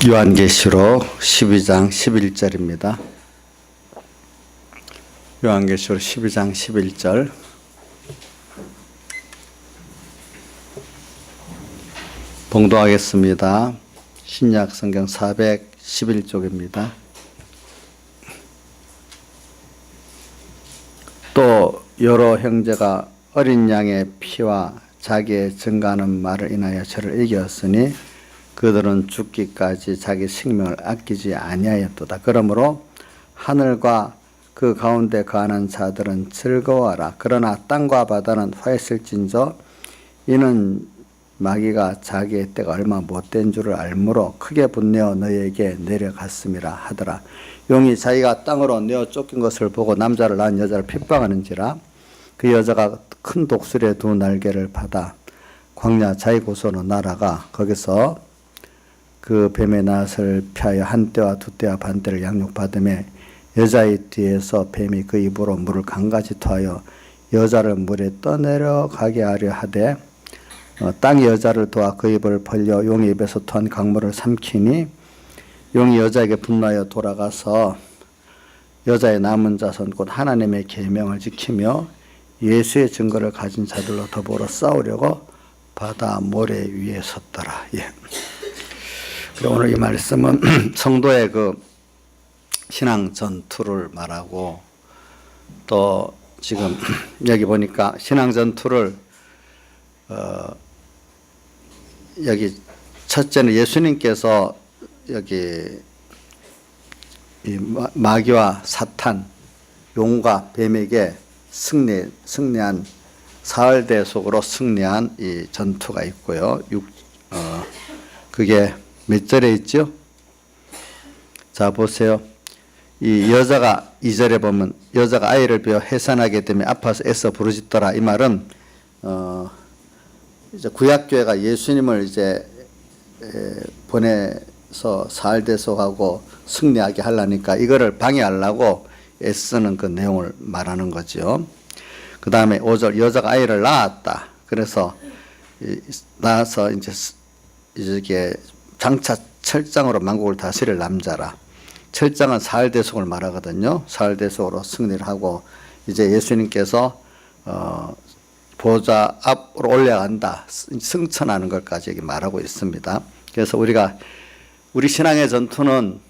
요한계시록 12장 11절입니다. 요한계시록 12장 11절. 봉독하겠습니다. 신약 성경 411쪽입니다. 또 여러 형제가 어린 양의 피와 자기의 증거하는 말을 인하여 저를 이겼으니 그들은 죽기까지 자기 생명을 아끼지 아니하였도다. 그러므로 하늘과 그 가운데 거하는 자들은 즐거워하라. 그러나 땅과 바다는 화했을진저 이는 마귀가 자기의 때가 얼마 못된 줄을 알므로 크게 분내어 너희에게 내려갔음이라 하더라. 용이 자기가 땅으로 내어 쫓긴 것을 보고 남자를 낳은 여자를 핍박하는지라. 그 여자가 큰 독수리의 두 날개를 받아 광야 자기 곳으로 날아가 거기서 그 뱀의 낯을 피하여 한 떼와 두 떼와 반 떼를 양육받으며 여자의 뒤에서 뱀이 그 입으로 물을 강같이 토하여 여자를 물에 떠내려가게 하려 하되 땅이 여자를 도와 그 입을 벌려 용의 입에서 토한 강물을 삼키니 용이 여자에게 분노하여 돌아가서 여자의 남은 자손 곧 하나님의 계명을 지키며 예수의 증거를 가진 자들로 더불어 싸우려고 바다 모래 위에 섰더라. 예. 오늘 이 말씀은 성도의 그 신앙 전투를 말하고 또 지금 여기 보니까 신앙 전투를 여기 첫째는 예수님께서 여기 이 마귀와 사탄, 용과 뱀에게 승리한 사흘 대속으로 승리한 이 전투가 있고요. 그게 몇 절에 있죠? 자, 보세요. 이 여자가 2절에 보면 여자가 아이를 베어 해산하게 되며 아파서 애써 부르짖더라. 이 말은 이제 구약교회가 예수님을 이제 보내서 사흘 대속하고 승리하게 하려니까 이거를 방해하려고 애쓰는 그 내용을 말하는 거죠. 그 다음에 5절 여자가 아이를 낳았다. 그래서 낳아서 이제 이게 장차 철장으로 만국을 다스릴 남자라. 철장은 사흘 대속을 말하거든요. 사흘 대속으로 승리를 하고 이제 예수님께서 보좌 앞으로 올라간다. 승천하는 것까지 여기 말하고 있습니다. 그래서 우리 신앙의 전투는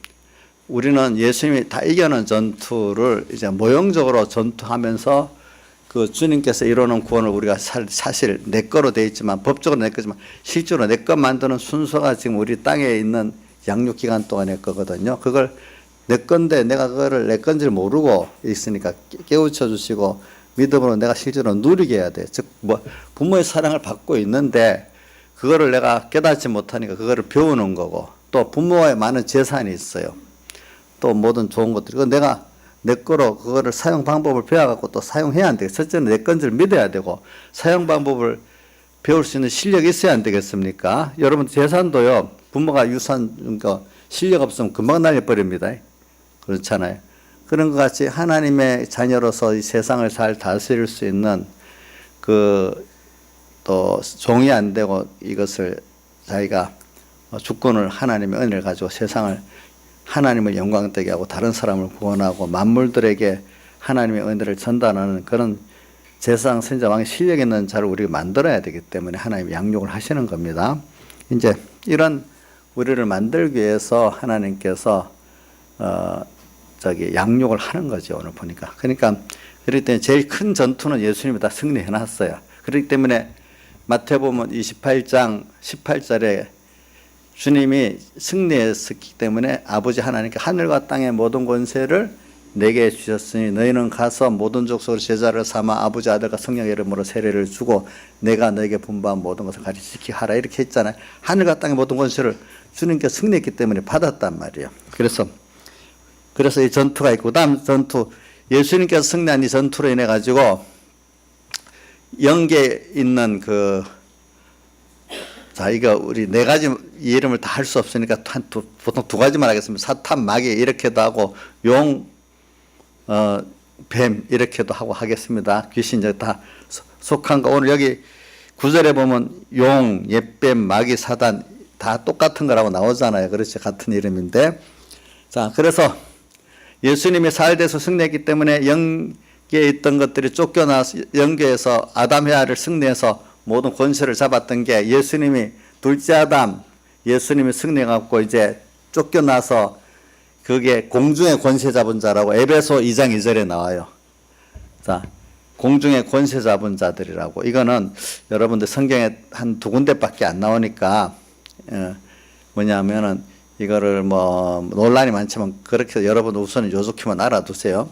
우리는 예수님이 다 이겨낸 전투를 이제 모형적으로 전투하면서 그 주님께서 이루는 구원을 우리가 사실 내 거로 되어 있지만 법적으로 내 거지만 실제로 내 거 만드는 순서가 지금 우리 땅에 있는 양육 기간 동안 내 거거든요. 그걸 내 건데 내가 그거를 내 건지를 모르고 있으니까 깨우쳐 주시고 믿음으로 내가 실제로 누리게 해야 돼. 즉 부모의 사랑을 받고 있는데 그거를 내가 깨닫지 못하니까 그거를 배우는 거고 또 부모의 많은 재산이 있어요. 또 모든 좋은 것들이 내가 내 거로 그거를 사용 방법을 배워갖고 또 사용해야 안 되겠어요. 첫째는 내 건지를 믿어야 되고 사용 방법을 배울 수 있는 실력이 있어야 안 되겠습니까? 여러분 재산도요. 부모가 유산 실력 없으면 금방 날려버립니다. 그렇잖아요. 그런 것 같이 하나님의 자녀로서 이 세상을 잘 다스릴 수 있는 또 종이 안 되고 이것을 자기가 주권을 하나님의 은혜를 가지고 세상을 하나님을 영광되게 하고 다른 사람을 구원하고 만물들에게 하나님의 은혜를 전달하는 그런 제사장 선지자 왕의 실력 있는 자를 우리가 만들어야 되기 때문에 하나님이 양육을 하시는 겁니다. 이제 이런 우리를 만들기 위해서 하나님께서 양육을 하는 거죠. 오늘 보니까. 그러니까 그렇기 때문에 제일 큰 전투는 예수님이 다 승리해 놨어요. 그렇기 때문에 마태복음 28장 18절에 주님이 승리했기 때문에 아버지 하나님께 하늘과 땅의 모든 권세를 내게 주셨으니 너희는 가서 모든 족속으로 제자를 삼아 아버지 아들과 성령의 이름으로 세례를 주고 내가 너에게 분부한 모든 것을 가르치게 하라 이렇게 했잖아요. 하늘과 땅의 모든 권세를 주님께 승리했기 때문에 받았단 말이에요. 그래서 이 전투가 있고 다음 전투 예수님께서 승리한 이 전투로 인해 가지고 영계에 있는 이거 우리 네 가지 이름을 다 할 수 없으니까 보통 두 가지만 하겠습니다. 사탄, 마귀 이렇게도 하고 용, 뱀 이렇게도 하고 하겠습니다. 귀신 이제 다 속한 거. 오늘 여기 구절에 보면 용, 옅뱀, 마귀, 사단 다 똑같은 거라고 나오잖아요. 그렇죠. 같은 이름인데. 자, 그래서 예수님이 사흘에서 승리했기 때문에 영계에 있던 것들이 쫓겨나서 영계에서 아담 해아를 승리해서 모든 권세를 잡았던 게 예수님이 둘째 아담, 예수님이 승리해갖고 이제 쫓겨나서 그게 공중의 권세 잡은 자라고 에베소 2장 2절에 나와요. 자, 공중의 권세 잡은 자들이라고. 이거는 여러분들 성경에 한 두 군데밖에 안 나오니까 뭐냐면은 이거를 뭐 논란이 많지만 그렇게 여러분 우선 요속히만 알아두세요.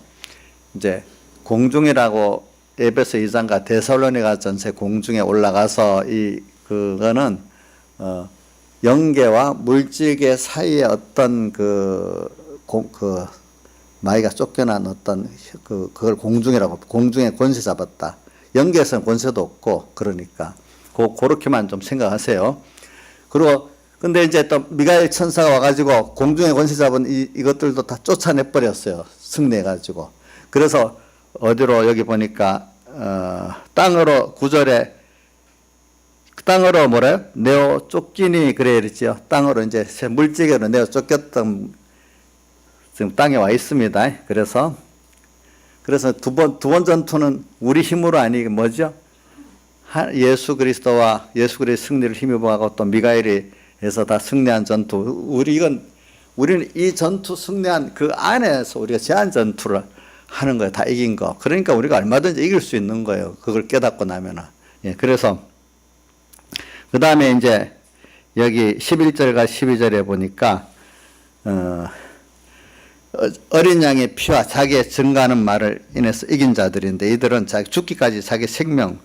이제 공중이라고 에베소 2장과 데살로니가 전서 공중에 올라가서 이 그거는 영계와 물질계 사이에 어떤 그 마귀가 쫓겨난 어떤 그걸 공중이라고, 공중에 권세 잡았다. 영계에서는 권세도 없고 그러니까 그렇게만 좀 생각하세요. 그리고 근데 이제 또 미가엘 천사가 와가지고 공중에 권세 잡은 이것들도 다 쫓아내 버렸어요. 승리해가지고. 그래서 어디로 여기 보니까 땅으로 9절에 땅으로 뭐래요? 내어 쫓기니 그래 그랬죠. 땅으로 이제 물질계로 내어 쫓겼던 지금 땅에 와 있습니다. 그래서 두 번 전투는 우리 힘으로 아니고 뭐죠? 예수 그리스도와 예수 그리스도의 승리를 힘입어가고 또 미가엘이 해서 다 승리한 전투. 우리는 이 전투 승리한 그 안에서 우리가 제한 전투를 하는 거예요. 다 이긴 거. 그러니까 우리가 얼마든지 이길 수 있는 거예요. 그걸 깨닫고 나면은. 예, 그래서 그 다음에 이제 여기 11절과 12절에 보니까 어린 양의 피와 자기의 증거하는 말을 인해서 이긴 자들인데 이들은 자기 죽기까지 자기 생명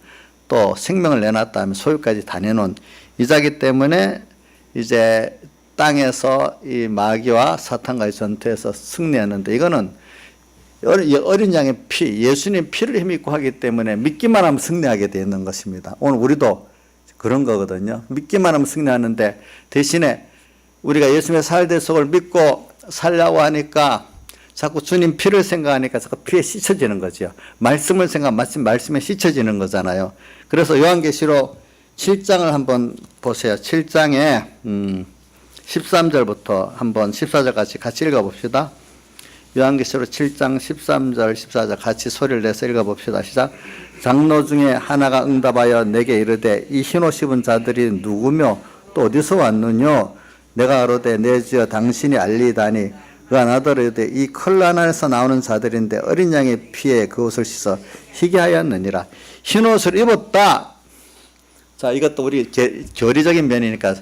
또 생명을 내놨다 하면 소유까지 다 내놓은 이자기 때문에 이제 땅에서 이 마귀와 사탄과의 전투에서 승리하는데 이거는 어린 양의 피, 예수님 피를 힘입고 하기 때문에 믿기만 하면 승리하게 되는 것입니다. 오늘 우리도 그런 거거든요. 믿기만 하면 승리하는데 대신에 우리가 예수님의 살대속을 믿고 살려고 하니까 자꾸 주님 피를 생각하니까 자꾸 피에 씻어지는 거죠. 말씀을 생각하면 말씀에 씻어지는 거잖아요. 그래서 요한계시록 7장을 한번 보세요. 7장에 13절부터 한번 14절까지 같이 읽어봅시다. 요한계시록 7장 13절 14절 같이 소리를 내서 읽어봅시다. 시작. 장로 중에 하나가 응답하여 내게 이르되 이 흰옷 입은 자들이 누구며 또 어디서 왔느뇨? 내가 아뢰되 내지어 당신이 알리다니 그가 나더러 이르되 이 컬란 안에서 나오는 자들인데 어린 양의 피에 그 옷을 씻어 희게 하였느니라. 흰옷을 입었다. 자, 이것도 우리 교리적인 면이니까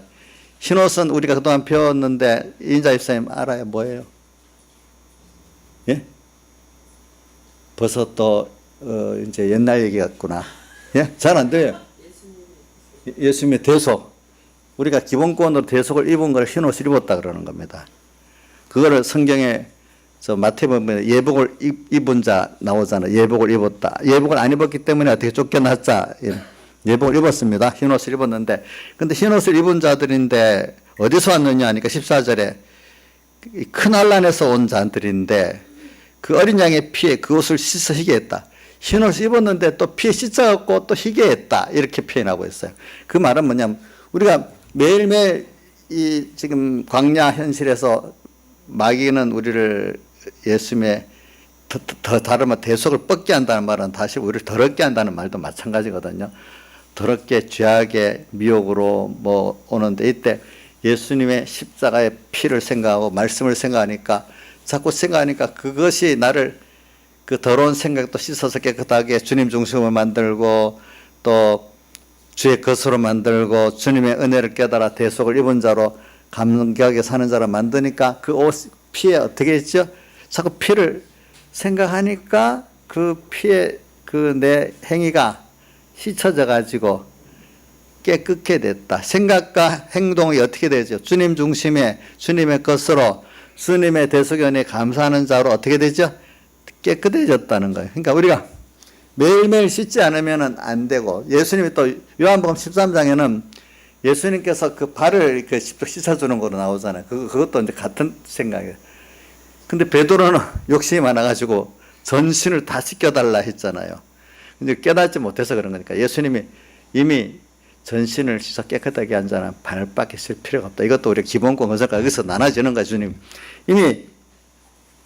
흰옷은 우리가 그동안 배웠는데 인자 집사님 알아요? 뭐예요? 예? 벌써 또 이제 옛날 얘기 같구나. 예? 잘 안 돼요. 예수님의 대속. 우리가 기본권으로 대속을 입은 걸 흰옷을 입었다 그러는 겁니다. 그거를 성경에 마태복음에 예복을 입은 자 나오잖아요. 예복을 입었다. 예복을 안 입었기 때문에 어떻게 쫓겨났자. 예복을 입었습니다. 흰옷을 입었는데 근데 흰옷을 입은 자들인데 어디서 왔느냐 하니까 14절에 큰 환난에서 온 자들인데 그 어린 양의 피에 그 옷을 씻어 희게 했다. 흰옷을 입었는데 또 피에 씻어갖고 또 희게 했다. 이렇게 표현하고 있어요. 그 말은 뭐냐면 우리가 매일매일 이 지금 광야 현실에서 마귀는 우리를 예수님의 더 다르면 대속을 뻗게 한다는 말은 다시 우리를 더럽게 한다는 말도 마찬가지거든요. 더럽게 죄악의 미혹으로 뭐 오는데 이때 예수님의 십자가의 피를 생각하고 말씀을 생각하니까 자꾸 생각하니까 그것이 나를 그 더러운 생각도 씻어서 깨끗하게 주님 중심으로 만들고 또 주의 것으로 만들고 주님의 은혜를 깨달아 대속을 입은 자로 감격하게 사는 자로 만드니까 그 옷 피에 어떻게 했죠? 자꾸 피를 생각하니까 그 피에 그 내 행위가 씻어져 가지고 깨끗게 됐다. 생각과 행동이 어떻게 되죠? 주님 중심의 주님의 것으로 주님의 대속의 은혜에 감사하는 자로 어떻게 되죠? 깨끗해졌다는 거예요. 그러니까 우리가 매일매일 씻지 않으면 안 되고 예수님이 또 요한복음 13장에는 예수님께서 그 발을 이렇게 씻어주는 거로 나오잖아요. 그것도 이제 같은 생각이에요. 근데 베드로는 욕심이 많아가지고 전신을 다 씻겨달라 했잖아요. 근데 깨닫지 못해서 그런 거니까 예수님이 이미 전신을 씻어 깨끗하게 한 자는 발밖에 쓸 필요가 없다. 이것도 우리가 기본권 건설과 여기서 나눠지는 거야. 주님 이미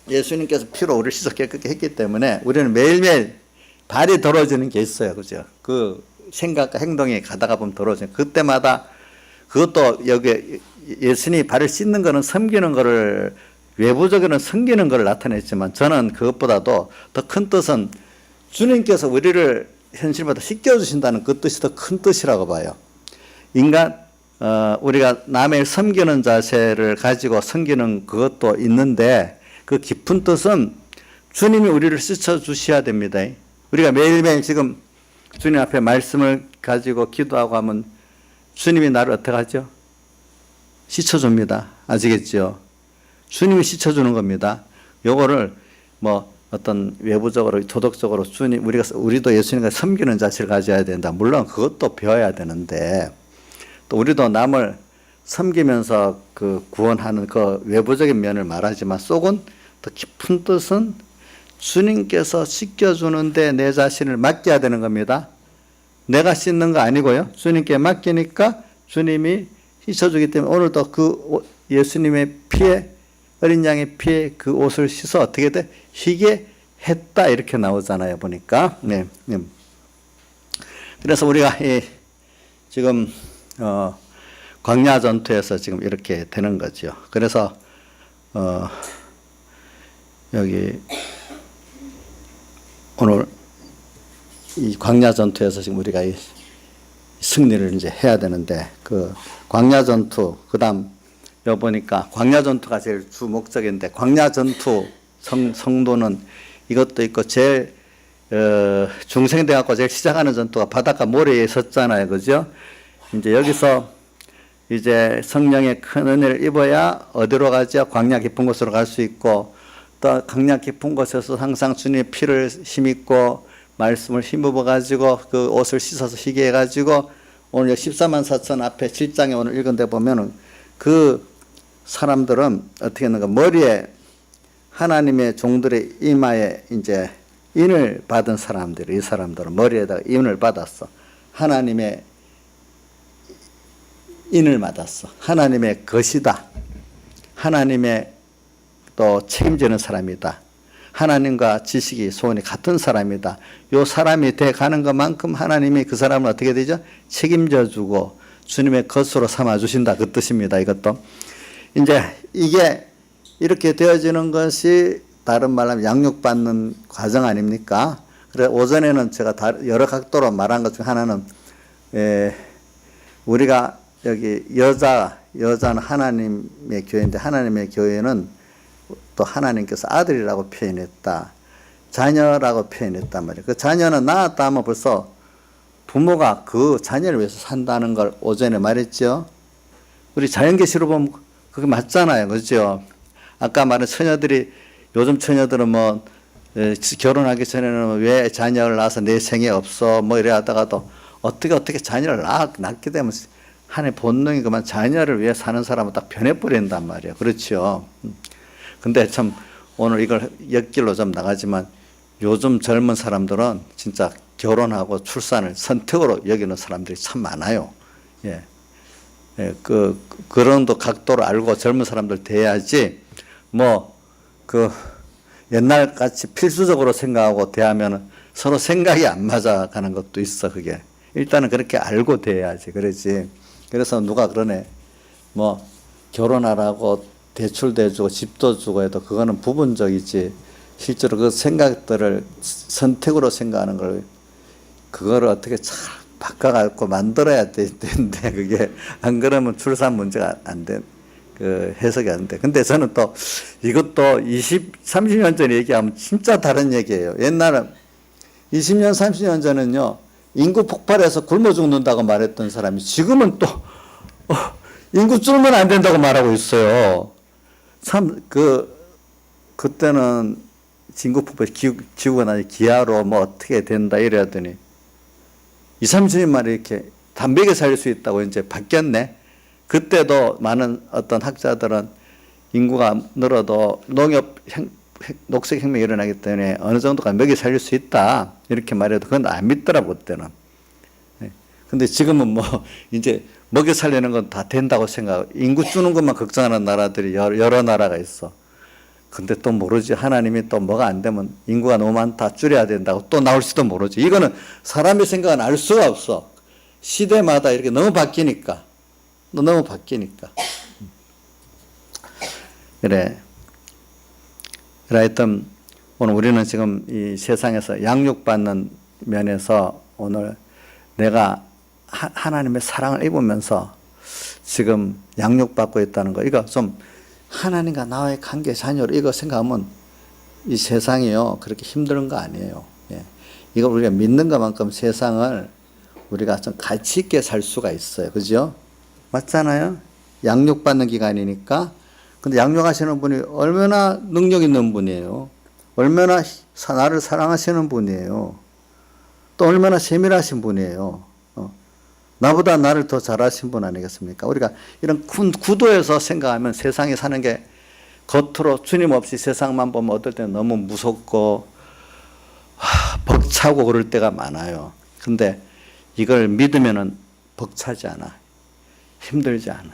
예수님께서 피로 우리를 씻어 깨끗게 했기 때문에 우리는 매일매일 발이 더러워지는 게 있어요. 그죠? 그 생각과 행동이 가다가 보면 더러워지는 그때마다 그것도 여기 예수님이 발을 씻는 거는 섬기는 거를 외부적으로는 섬기는 걸 나타냈지만 저는 그것보다도 더 큰 뜻은 주님께서 우리를 현실보다 씻겨주신다는 그 뜻이 더 큰 뜻이라고 봐요. 인간 우리가 남을 섬기는 자세를 가지고 섬기는 그것도 있는데 그 깊은 뜻은 주님이 우리를 씻어주셔야 됩니다. 우리가 매일매일 지금 주님 앞에 말씀을 가지고 기도하고 하면 주님이 나를 어떻게 하죠? 씻어줍니다. 아시겠죠? 주님이 씻어주는 겁니다. 요거를 뭐 어떤 외부적으로 도덕적으로 주님 우리도 예수님과 섬기는 자세를 가져야 된다. 물론 그것도 배워야 되는데 또 우리도 남을 섬기면서 그 구원하는 그 외부적인 면을 말하지만 속은 더 깊은 뜻은 주님께서 씻겨주는데 내 자신을 맡겨야 되는 겁니다. 내가 씻는 거 아니고요. 주님께 맡기니까 주님이 씻어주기 때문에 오늘도 그 예수님의 피에 어린 양의 피에 그 옷을 씻어 어떻게 돼? 희게 했다 이렇게 나오잖아요. 보니까. 네. 그래서 우리가 지금 광야 전투에서 지금 이렇게 되는 거죠. 그래서 여기 오늘 이 광야 전투에서 지금 우리가 이 승리를 이제 해야 되는데 그 광야 전투 그다음 여기 보니까 광야 전투가 제일 주 목적인데 광야 전투 성도는 이것도 있고 제일 중생돼 갖고 제일 시작하는 전투가 바닷가 모래에 섰잖아요. 그죠? 이제 여기서 이제 성령의 큰 은혜를 입어야 어디로 가죠? 광야 깊은 곳으로 갈 수 있고 또 광야 깊은 곳에서 항상 주님의 피를 힘입고 말씀을 힘입어 가지고 그 옷을 씻어서 희게 해 가지고 오늘 14만 4천 앞에 7장에 오늘 읽은 데 보면은 그 사람들은 어떻게 했는가 머리에 하나님의 종들의 이마에 이제 인을 받은 사람들이 이 사람들은 머리에다가 인을 받았어. 하나님의 인을 받았어. 하나님의 것이다. 하나님의 또 책임지는 사람이다. 하나님과 지식이 소원이 같은 사람이다. 요 사람이 돼 가는 것만큼 하나님이 그 사람을 어떻게 되죠? 책임져 주고 주님의 것으로 삼아 주신다. 그 뜻입니다. 이것도. 이제 이게 이렇게 되어지는 것이 다른 말로 하면 양육받는 과정 아닙니까? 그래 오전에는 제가 여러 각도로 말한 것 중 하나는 우리가 여기 여자는 하나님의 교회인데 하나님의 교회는 또 하나님께서 아들이라고 표현했다. 자녀라고 표현했단 말이에요. 그 자녀는 낳았다 하면 벌써 부모가 그 자녀를 위해서 산다는 걸 오전에 말했죠. 우리 자연계시로 보면 그게 맞잖아요. 그죠? 아까 말한 처녀들이 요즘 처녀들은 뭐 결혼하기 전에는 왜 자녀를 낳아서 내 생에 없어 뭐 이래 하다가도 어떻게 자녀를 낳게 되면 하나의 본능이 그만 자녀를 위해 사는 사람은 딱 변해버린단 말이에요. 그렇죠. 근데 참 오늘 이걸 옆길로 좀 나가지만 요즘 젊은 사람들은 진짜 결혼하고 출산을 선택으로 여기는 사람들이 참 많아요. 예. 그런 또 각도를 알고 젊은 사람들 돼야지 옛날 같이 필수적으로 생각하고 대하면 서로 생각이 안 맞아가는 것도 있어. 그게 일단은 그렇게 알고 돼야지. 그러지. 그래서 누가 그러네. 결혼하라고 대출도 해주고 집도 주고 해도 그거는 부분적이지. 실제로 그 생각들을 선택으로 생각하는 걸 그거를 어떻게 잘 바꿔갖고 만들어야 되는데 그게 안 그러면 출산 문제가 안 돼. 해석이 안 돼. 근데 저는 또 이것도 30년 전에 얘기하면 진짜 다른 얘기예요. 옛날에 20년, 30년 전은요, 인구 폭발해서 굶어 죽는다고 말했던 사람이 지금은 또, 인구 줄면 안 된다고 말하고 있어요. 그때는 인구 폭발, 지구가 나지 기아로 어떻게 된다 이래더니 30년 만에 이렇게 담백하게 살 수 있다고 이제 바뀌었네. 그때도 많은 어떤 학자들은 인구가 늘어도 녹색혁명이 일어나기 때문에 어느 정도가 먹여 살릴 수 있다. 이렇게 말해도 그건 안 믿더라고, 그때는. 근데 지금은 뭐 이제 먹여 살리는 건 다 된다고 생각하고 인구 주는 것만 걱정하는 나라들이 여러 나라가 있어. 근데 또 모르지. 하나님이 또 뭐가 안 되면 인구가 너무 많다 줄여야 된다고 또 나올지도 모르지. 이거는 사람의 생각은 알 수가 없어. 시대마다 이렇게 너무 바뀌니까. 너무 바뀌니까. 그래. 하여튼 오늘 우리는 지금 이 세상에서 양육받는 면에서 오늘 내가 하나님의 사랑을 입으면서 지금 양육받고 있다는 거, 이거 좀 하나님과 나와의 관계 자녀로 이거 생각하면 이 세상이요 그렇게 힘든 거 아니에요. 예. 이거 우리가 믿는 것만큼 세상을 우리가 좀 가치 있게 살 수가 있어요. 그죠? 맞잖아요? 양육받는 기간이니까. 근데 양육하시는 분이 얼마나 능력 있는 분이에요. 얼마나 나를 사랑하시는 분이에요. 또 얼마나 세밀하신 분이에요. 나보다 나를 더 잘하신 분 아니겠습니까? 우리가 이런 구도에서 생각하면 세상에 사는 게 겉으로 주님 없이 세상만 보면 어떨 때는 너무 무섭고 벅차고 그럴 때가 많아요. 근데 이걸 믿으면은 벅차지 않아. 힘들지 않아.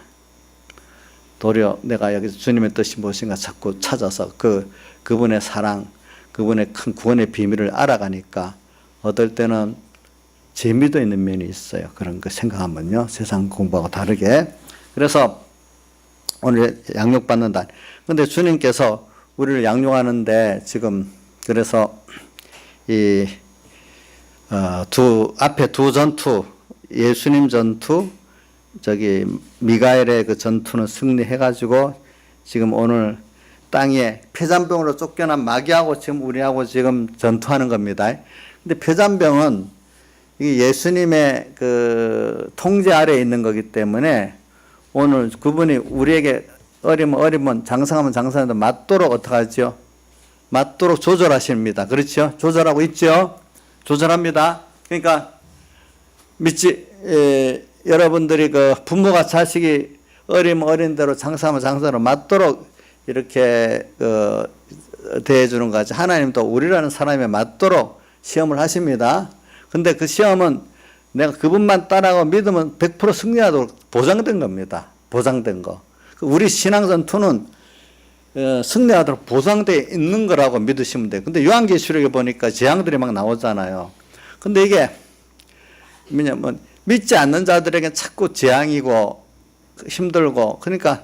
도리어 내가 여기서 주님의 뜻이 무엇인가 자꾸 찾아서 그분의 사랑, 그분의 큰 구원의 비밀을 알아가니까 어떨 때는 재미도 있는 면이 있어요. 그런 거 생각하면요. 세상 공부하고 다르게. 그래서 오늘 양육받는다. 근데 주님께서 우리를 양육하는데 지금 그래서 앞에 두 전투, 예수님 전투, 저기 미가엘의 그 전투는 승리해가지고 지금 오늘 땅에 폐잔병으로 쫓겨난 마귀하고 지금 우리하고 지금 전투하는 겁니다. 근데 폐잔병은 이게 예수님의 그 통제 아래에 있는 거기 때문에 오늘 그분이 우리에게 어리면 장성하면 장성해도 맞도록 어떻게 하죠? 맞도록 조절하십니다. 그렇죠? 조절하고 있죠? 조절합니다. 그러니까 여러분들이 그 부모가 자식이 어리면 어린 대로 장성하면 장성으로 맞도록 이렇게 대해주는 거지. 하나님도 우리라는 사람에 맞도록 시험을 하십니다. 근데 그 시험은 내가 그분만 따라가고 믿으면 100% 승리하도록 보장된 겁니다. 보장된 거. 우리 신앙 전투는 승리하도록 보장되어 있는 거라고 믿으시면 돼요. 근데 요한계시록에 보니까 재앙들이 막 나오잖아요. 근데 이게 뭐냐면 믿지 않는 자들에게 자꾸 재앙이고 힘들고, 그러니까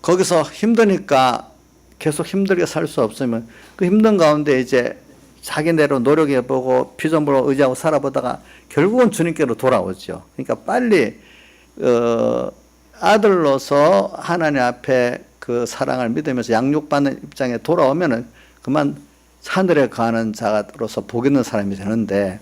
거기서 힘드니까 계속 힘들게 살 수 없으면 그 힘든 가운데 이제 자기네로 노력해보고 피존부로 의지하고 살아보다가 결국은 주님께로 돌아오죠. 그러니까 빨리 아들로서 하나님 앞에 그 사랑을 믿으면서 양육받는 입장에 돌아오면은 그만 하늘에 가는 자로서 복 있는 사람이 되는데,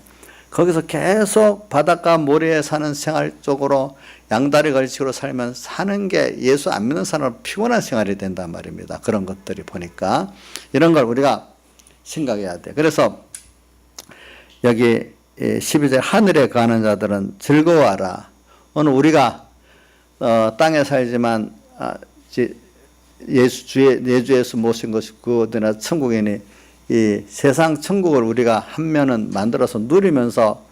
거기서 계속 바닷가 모래에 사는 생활 쪽으로 양다리 걸치고 살면 사는 게 예수 안 믿는 사람은 피곤한 생활이 된단 말입니다. 그런 것들이 보니까 이런 걸 우리가 생각해야 돼. 그래서 여기 12절 하늘에 가는 자들은 즐거워하라. 오늘 우리가 땅에 살지만 내 주 예수 모신 것이 그들이나 천국이니 이 세상 천국을 우리가 한 면은 만들어서 누리면서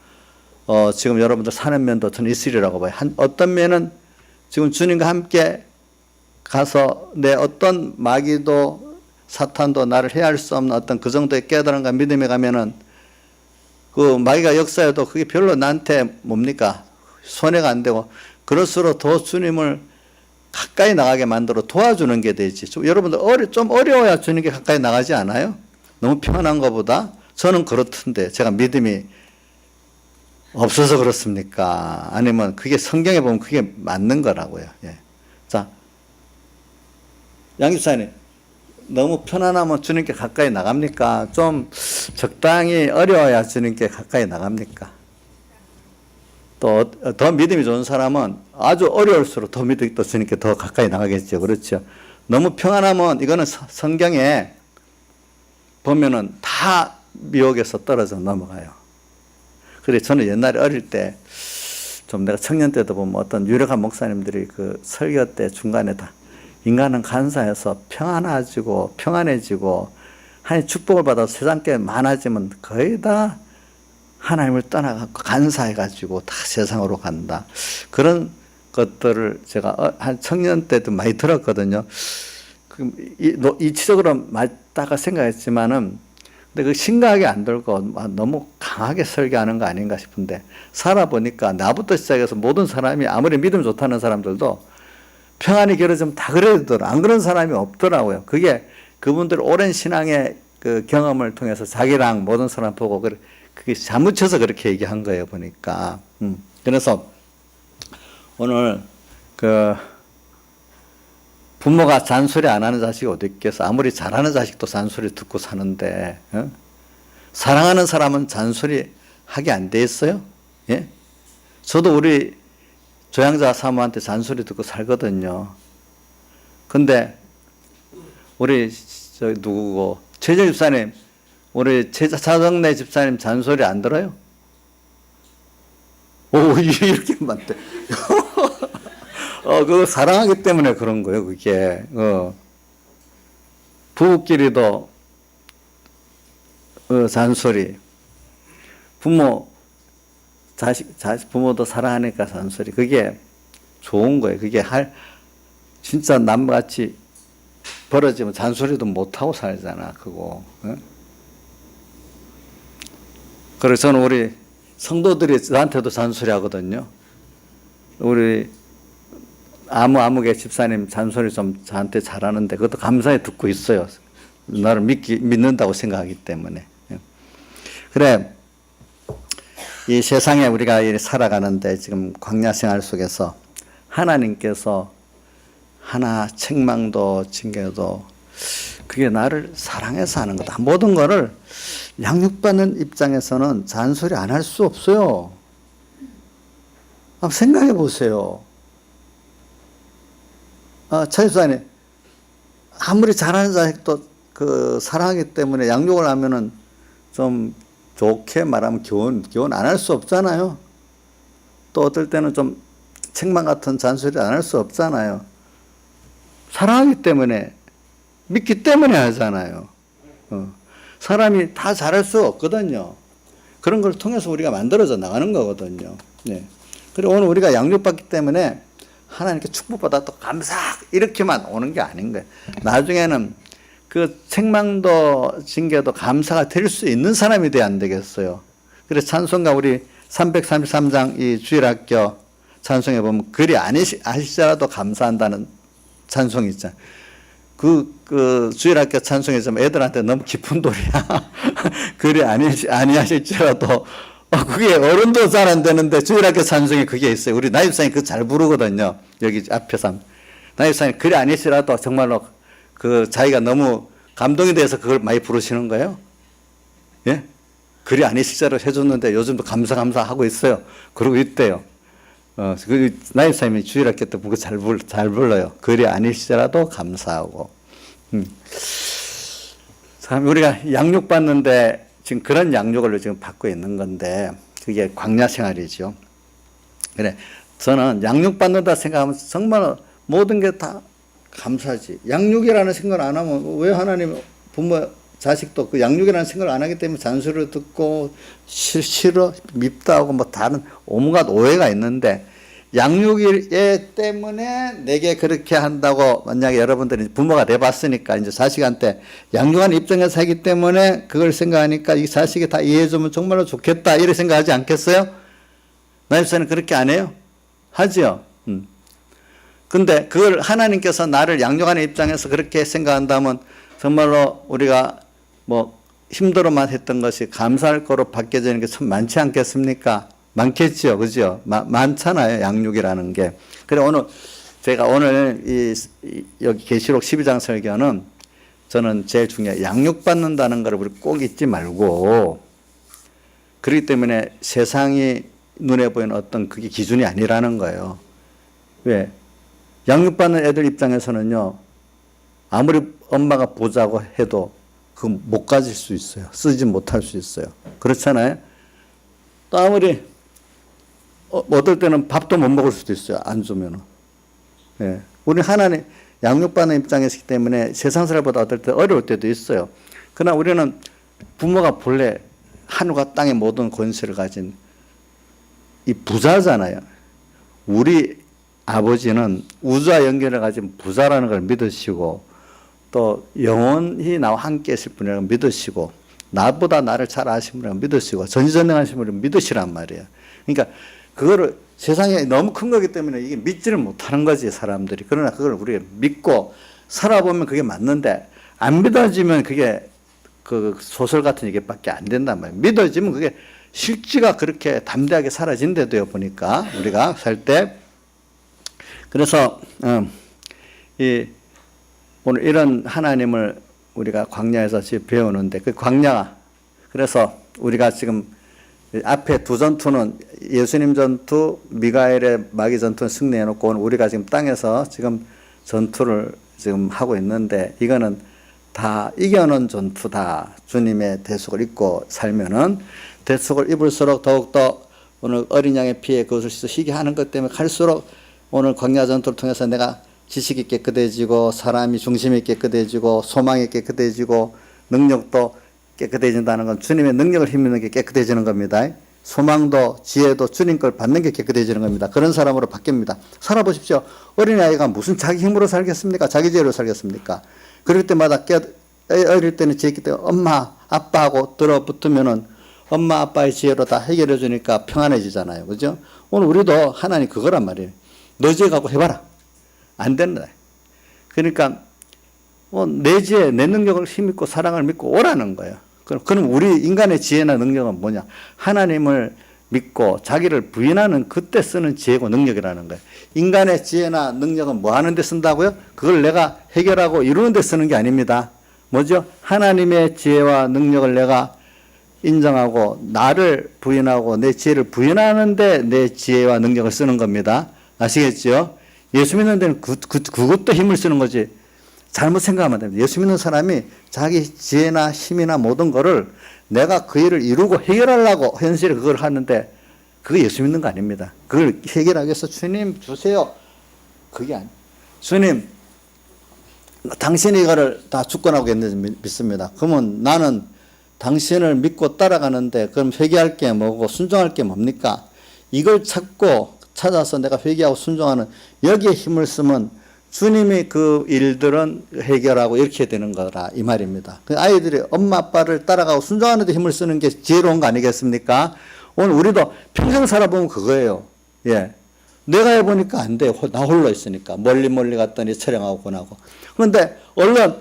지금 여러분들 사는 면도 저는 있으리라고 봐요. 어떤 면은 지금 주님과 함께 가서 내 어떤 마귀도 사탄도 나를 해할 수 없는 어떤 그 정도의 깨달음과 믿음에 가면은 그 마귀가 역사해도 그게 별로 나한테 뭡니까? 손해가 안 되고, 그럴수록 더 주님을 가까이 나가게 만들어 도와주는 게 되지. 여러분들 좀 어려워야 주님께 가까이 나가지 않아요? 너무 편한 것보다? 저는 그렇던데, 제가 믿음이 없어서 그렇습니까? 아니면 그게 성경에 보면 그게 맞는 거라고요. 예. 자, 양집사님, 너무 편안하면 주님께 가까이 나갑니까? 좀 적당히 어려워야 주님께 가까이 나갑니까? 또 더 믿음이 좋은 사람은 아주 어려울수록 더 믿음이 또 주님께 더 가까이 나가겠죠. 그렇죠? 너무 평안하면 이거는 성경에 보면은 다 미혹에서 떨어져 넘어가요. 그래, 저는 옛날에 어릴 때 좀 내가 청년 때도 보면 어떤 유력한 목사님들이 그 설교 때 중간에 다 인간은 간사해서 평안해지고 하나님 축복을 받아서 세상 게 많아지면 거의 다 하나님을 떠나가고 간사해가지고 다 세상으로 간다. 그런 것들을 제가 한 청년 때도 많이 들었거든요. 이치적으로 맞다가 생각했지만은, 근데 그 심각하게 안 들고 너무 강하게 설교하는 거 아닌가 싶은데, 살아보니까 나부터 시작해서 모든 사람이 아무리 믿음 좋다는 사람들도 평안이 길어지면 다 그래도 안 그런 사람이 없더라고요. 그게 그분들 오랜 신앙의 그 경험을 통해서 자기랑 모든 사람 보고 그게 사무쳐서 그렇게 얘기한 거예요, 보니까. 그래서 오늘 그 부모가 잔소리 안 하는 자식이 어디 있겠어. 아무리 잘하는 자식도 잔소리 듣고 사는데, 사랑하는 사람은 잔소리 하게 안 돼 있어요? 예? 저도 우리 조양자 사모한테 잔소리 듣고 살거든요. 근데 우리 누구고 최재 집사님, 우리 차정래 집사님 잔소리 안 들어요? 오, 이렇게 많대. 그거 사랑하기 때문에 그런 거예요, 그게. 부부끼리도, 잔소리. 부모도 사랑하니까 잔소리. 그게 좋은 거예요. 그게 진짜 남같이 벌어지면 잔소리도 못하고 살잖아, 그거. 그래서 저는 우리 성도들이 저한테도 잔소리 하거든요. 우리 아무개 집사님 잔소리 좀 저한테 잘하는데 그것도 감사히 듣고 있어요. 나를 믿는다고 생각하기 때문에. 그래, 이 세상에 우리가 살아가는데 지금 광야 생활 속에서 하나님께서 하나 책망도 징계도 그게 나를 사랑해서 하는 거다. 모든 거를 양육받는 입장에서는 잔소리 안 할 수 없어요. 한번 생각해 보세요. 차 집사님, 아무리 잘하는 자식도 그 사랑하기 때문에 양육을 하면은 좀 좋게 말하면 교훈 안 할 수 없잖아요. 또 어떨 때는 좀 책망 같은 잔소리 안 할 수 없잖아요. 사랑하기 때문에, 믿기 때문에 하잖아요. 사람이 다 잘할 수 없거든요. 그런 걸 통해서 우리가 만들어져 나가는 거거든요. 네. 그리고 오늘 우리가 양육받기 때문에 하나님께 축복받아 또 감사 이렇게만 오는 게 아닌 거예요. 나중에는 그 책망도 징계도 감사가 될 수 있는 사람이 돼야 안 되겠어요. 그래서 찬송가 우리 333장 이 주일학교 찬송에 보면 그리 아니시더라도 감사한다는 찬송이 있잖아요. 그 주일학교 찬송이 좀 애들한테 너무 깊은 돌이야. 그리 아니하실지라도 그게 어른도 잘 안 되는데 주일학교 찬송에 그게 있어요. 우리 나집사님 그거 잘 부르거든요. 여기 앞에서 나집사님 그리 아니시라도 정말로 그 자기가 너무 감동이 돼서 그걸 많이 부르시는 거예요. 예? 그리 아니시자로 해줬는데 요즘도 감사 하고 있어요. 그러고 있대요. 그 나집사님이 주일학교 때 그거 잘 불러요. 그리 아니시더라도 감사하고. 참 우리가 양육받는데 지금 그런 양육을 지금 받고 있는 건데 그게 광야 생활이죠. 그래, 저는 양육받는다 생각하면 정말 모든 게 다 감사지. 양육이라는 생각을 안 하면 왜 하나님 부모 자식도 그 양육이라는 생각을 안 하기 때문에 잔소리를 듣고 싫어 밉다 하고 뭐 다른 온갖 오해가 있는데 양육이 때문에 내게 그렇게 한다고 만약에 여러분들이 부모가 돼봤으니까 이제 자식한테 양육하는 입장에서 살기 때문에 그걸 생각하니까 이 자식이 다 이해해주면 정말로 좋겠다 이렇게 생각하지 않겠어요? 나집사는 그렇게 안 해요? 하지요. 근데 그걸 하나님께서 나를 양육하는 입장에서 그렇게 생각한다면 정말로 우리가 뭐 힘들어만 했던 것이 감사할 거로 바뀌어지는 게 참 많지 않겠습니까? 많겠죠. 그죠? 많잖아요. 양육이라는 게. 그래, 제가 오늘 여기 계시록 12장 설교는 저는 제일 중요해요. 양육받는다는 걸 우리 꼭 잊지 말고, 그렇기 때문에 세상이 눈에 보이는 어떤 그게 기준이 아니라는 거예요. 왜? 양육받는 애들 입장에서는요, 아무리 엄마가 보자고 해도 그 못 가질 수 있어요. 쓰지 못할 수 있어요. 그렇잖아요? 또 아무리 어떨 때는 밥도 못 먹을 수도 있어요. 안 주면은. 예. 우리 하나님 양육받는 입장이기 때문에 세상 사람보다 어떨 때 어려울 때도 있어요. 그러나 우리는 부모가 본래 하늘과 땅의 모든 권세를 가진 이 부자잖아요. 우리 아버지는 우주와 연결을 가진 부자라는 걸 믿으시고 또 영원히 나와 함께 있을 분이라고 믿으시고 나보다 나를 잘 아시는 분이라고 믿으시고 전지전능하신 분을 믿으시란 말이에요. 그러니까 그거를 세상에 너무 큰 거기 때문에 이게 믿지를 못하는 거지 사람들이. 그러나 그걸 우리가 믿고 살아보면 그게 맞는데 안 믿어지면 그게 그 소설 같은 얘기밖에 안 된단 말이에요. 믿어지면 그게 실지가 그렇게 담대하게 사라진대도요. 보니까 우리가 살 때. 그래서 오늘 이런 하나님을 우리가 광야에서 지금 배우는데 그 광야, 그래서 우리가 지금 앞에 두 전투는 예수님 전투, 미가엘의 마귀 전투는 승리해놓고 오늘 우리가 지금 땅에서 지금 전투를 지금 하고 있는데 이거는 다 이겨놓은 전투다. 주님의 대속을 입고 살면은 대속을 입을수록 더욱더 오늘 어린 양의 피에 그것을 희게 하는 것 때문에 갈수록 오늘 광야 전투를 통해서 내가 지식이 깨끗해지고 사람이 중심이 깨끗해지고 소망이 깨끗해지고 능력도 깨끗해진다는 건 주님의 능력을 힘입는 게 깨끗해지는 겁니다. 소망도 지혜도 주님 걸 받는 게 깨끗해지는 겁니다. 그런 사람으로 바뀝니다. 살아보십시오. 어린아이가 무슨 자기 힘으로 살겠습니까? 자기 지혜로 살겠습니까? 그럴 때마다 어릴 때는 지혜기 때문에 엄마 아빠하고 들어붙으면은 엄마 아빠의 지혜로 다 해결해 주니까 평안해지잖아요. 그죠? 오늘 우리도 하나님 그거란 말이에요. 너 지혜 갖고 해봐라. 안 된다. 그러니까 내 지혜, 내 능력을 힘입고 사랑을 믿고 오라는 거예요. 그럼 우리 인간의 지혜나 능력은 뭐냐? 하나님을 믿고 자기를 부인하는 그때 쓰는 지혜고 능력이라는 거예요. 인간의 지혜나 능력은 뭐 하는 데 쓴다고요? 그걸 내가 해결하고 이루는 데 쓰는 게 아닙니다. 뭐죠? 하나님의 지혜와 능력을 내가 인정하고 나를 부인하고 내 지혜를 부인하는데 내 지혜와 능력을 쓰는 겁니다. 아시겠죠? 예수 믿는 데는 그것도 힘을 쓰는 거지. 잘못 생각하면 안 됩니다. 예수 믿는 사람이 자기 지혜나 힘이나 모든 거를 내가 그 일을 이루고 해결하려고 현실에 그걸 하는데 그게 예수 믿는 거 아닙니다. 그걸 해결하기 위해서 주님 주세요. 그게 아니에요. 주님, 당신이 이거를 다 주권하겠는지 믿습니다. 그러면 나는 당신을 믿고 따라가는데 그럼 회개할 게 뭐고 순종할 게 뭡니까? 이걸 찾아서 내가 회개하고 순종하는 여기에 힘을 쓰면 주님이 그 일들은 해결하고 이렇게 되는 거라 이 말입니다. 아이들이 엄마 아빠를 따라가고 순종하는 데 힘을 쓰는 게 지혜로운 거 아니겠습니까? 오늘 우리도 평생 살아보면 그거예요. 예. 내가 해보니까 안 돼요. 나 홀로 있으니까. 멀리 갔더니 촬영하고 권하고. 그런데 얼른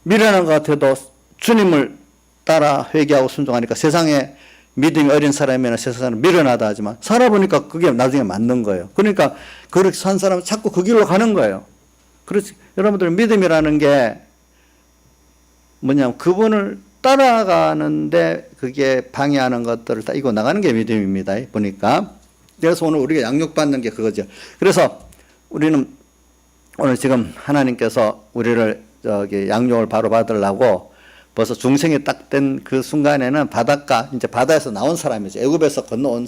미련한 것 같아도 주님을 따라 회개하고 순종하니까 세상에 믿음이 어린 사람이나 세상은 미련하다 하지만 살아보니까 그게 나중에 맞는 거예요. 그러니까 그렇게 산 사람은 자꾸 그 길로 가는 거예요. 그렇지. 여러분들 믿음이라는 게 뭐냐면 그분을 따라가는데 그게 방해하는 것들을 다 이고 나가는 게 믿음입니다. 보니까. 그래서 오늘 우리가 양육받는 게 그거죠. 그래서 우리는 오늘 지금 하나님께서 우리를 양육을 바로 받으려고 벌써 중생이 딱 된 그 순간에는 바닷가, 이제 바다에서 나온 사람이죠. 애굽에서 건너온,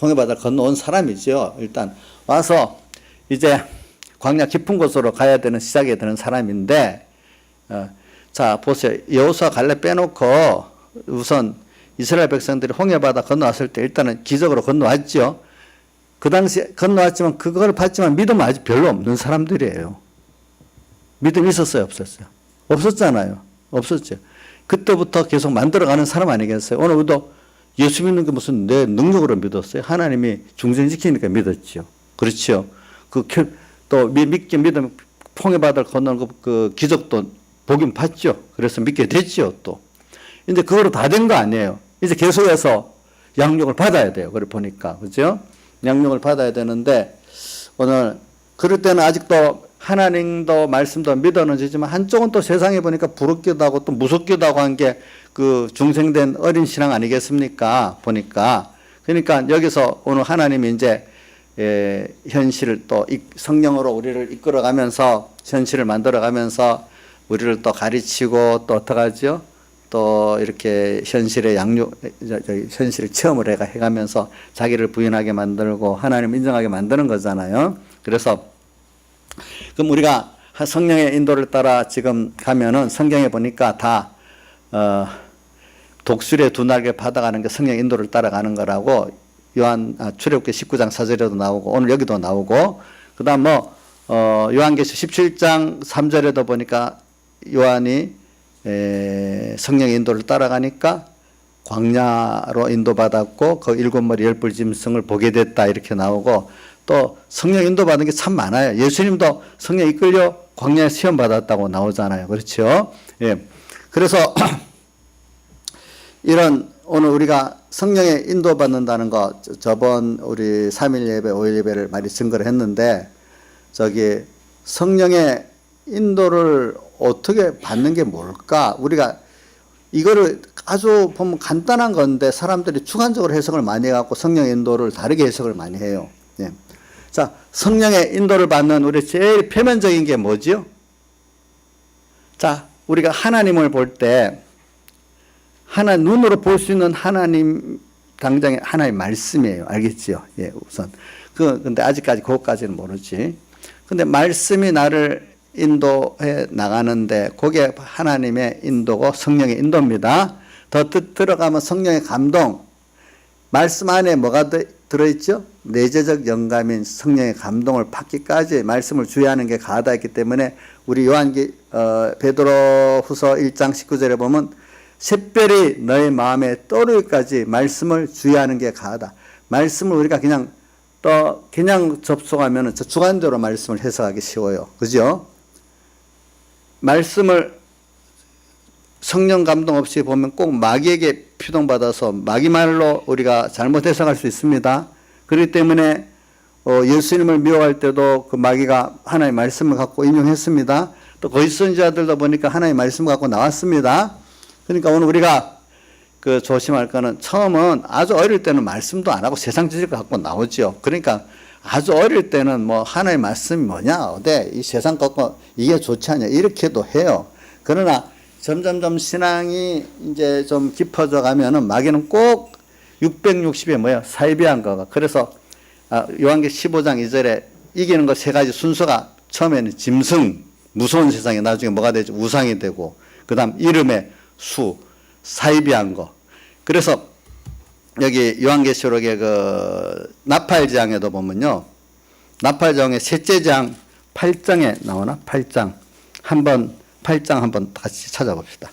홍해바다를 건너온 사람이죠. 일단 와서 이제 광야 깊은 곳으로 가야 되는, 시작해야 되는 사람인데, 자, 보세요. 여호수아 갈렙 빼놓고 우선 이스라엘 백성들이 홍해바다 건너왔을 때 일단은 기적으로 건너왔죠. 그 당시에 건너왔지만 그걸 봤지만 믿음은 아직 별로 없는 사람들이에요. 믿음 있었어요? 없었어요? 없었잖아요. 없었죠. 그때부터 계속 만들어가는 사람 아니겠어요? 오늘 우리도 예수 믿는 게 무슨 내 능력으로 믿었어요? 하나님이 중생시키니까 믿었죠. 그렇죠. 또 믿게 믿으면 홍해바다를 건너는 그 기적도 보긴 봤죠. 그래서 믿게 됐죠. 또 이제 그거로 다 된 거 아니에요. 이제 계속해서 양육을 받아야 돼요. 그래 보니까 그죠? 양육을 받아야 되는데 오늘 그럴 때는 아직도 하나님도 말씀도 믿어는지지만 한쪽은 또 세상에 보니까 부럽기도 하고 또 무섭기도 하고 한 게 그 중생된 어린 신앙 아니겠습니까? 보니까. 그러니까 여기서 오늘 하나님이 이제 현실을 또 성령으로 우리를 이끌어가면서 현실을 만들어가면서 우리를 또 가르치고 또 어떡하죠? 또 이렇게 현실의 현실을 체험을 해가면서 자기를 부인하게 만들고 하나님을 인정하게 만드는 거잖아요. 그래서 그럼 우리가 성령의 인도를 따라 지금 가면은 성경에 보니까 다 독수리의 두 날개 받아가는 게 성령 인도를 따라가는 거라고 출애굽기 19장 4절에도 나오고 오늘 여기도 나오고 그다음 요한계시 17장 3절에도 보니까 요한이 성령의 인도를 따라가니까 광야로 인도받았고 그 일곱 머리 열불 짐승을 보게 됐다 이렇게 나오고 또 성령 인도받은 게 참 많아요. 예수님도 성령 이끌려 광야에 시험 받았다고 나오잖아요. 그렇죠? 예. 그래서 이런 오늘 우리가 성령에 인도받는다는 거 저번 우리 3일 예배, 5일 예배를 많이 증거를 했는데 성령의 인도를 어떻게 받는 게 뭘까? 우리가 이거를 아주 보면 간단한 건데 사람들이 주관적으로 해석을 많이 해갖고 성령의 인도를 다르게 해석을 많이 해요. 예. 자, 성령의 인도를 받는 우리 제일 표면적인 게 뭐지요? 자, 우리가 하나님을 볼 때 눈으로 볼 수 있는 하나님 당장의 하나의 말씀이에요. 알겠지요? 예, 우선. 근데 아직까지 그것까지는 모르지. 근데 말씀이 나를 인도해 나가는데 그게 하나님의 인도고 성령의 인도입니다. 더 들어가면 성령의 감동. 말씀 안에 뭐가 들어있죠? 내재적 영감인 성령의 감동을 받기까지 말씀을 주의하는 게 가하다 했기 때문에 우리 베드로후서 1장 19절에 보면 샛별이 너의 마음에 떠오르기까지 말씀을 주의하는 게 가하다. 말씀을 우리가 그냥 접속하면 주관적으로 말씀을 해석하기 쉬워요. 그죠? 말씀을 성령 감동 없이 보면 꼭 마귀에게 표동받아서 마귀 말로 우리가 잘못 해석할 수 있습니다. 그렇기 때문에 예수님을 미워할 때도 그 마귀가 하나님의 말씀을 갖고 인용했습니다. 또 거짓 선지자들도 보니까 하나님의 말씀을 갖고 나왔습니다. 그러니까 오늘 우리가 조심할 거는 처음은 아주 어릴 때는 말씀도 안 하고 세상 지식을 갖고 나오죠. 그러니까 아주 어릴 때는 뭐 하나님의 말씀이 뭐냐, 이 세상 갖고 이게 좋지 않냐 이렇게도 해요. 그러나 점점점 신앙이 이제 좀 깊어져 가면은 마귀는 꼭 660에 뭐야 사이비한 거가. 그래서 요한계시 15장 2절에 이기는 거 세 가지 순서가 처음에는 짐승, 무서운 세상이 나중에 뭐가 되죠? 우상이 되고 그 다음 이름의 수, 사이비한 거. 그래서 여기 요한계시록의 나팔장에도 보면요. 나팔장의 셋째 장 8장에 나오나? 8장. 8장 한번 같이 찾아봅시다.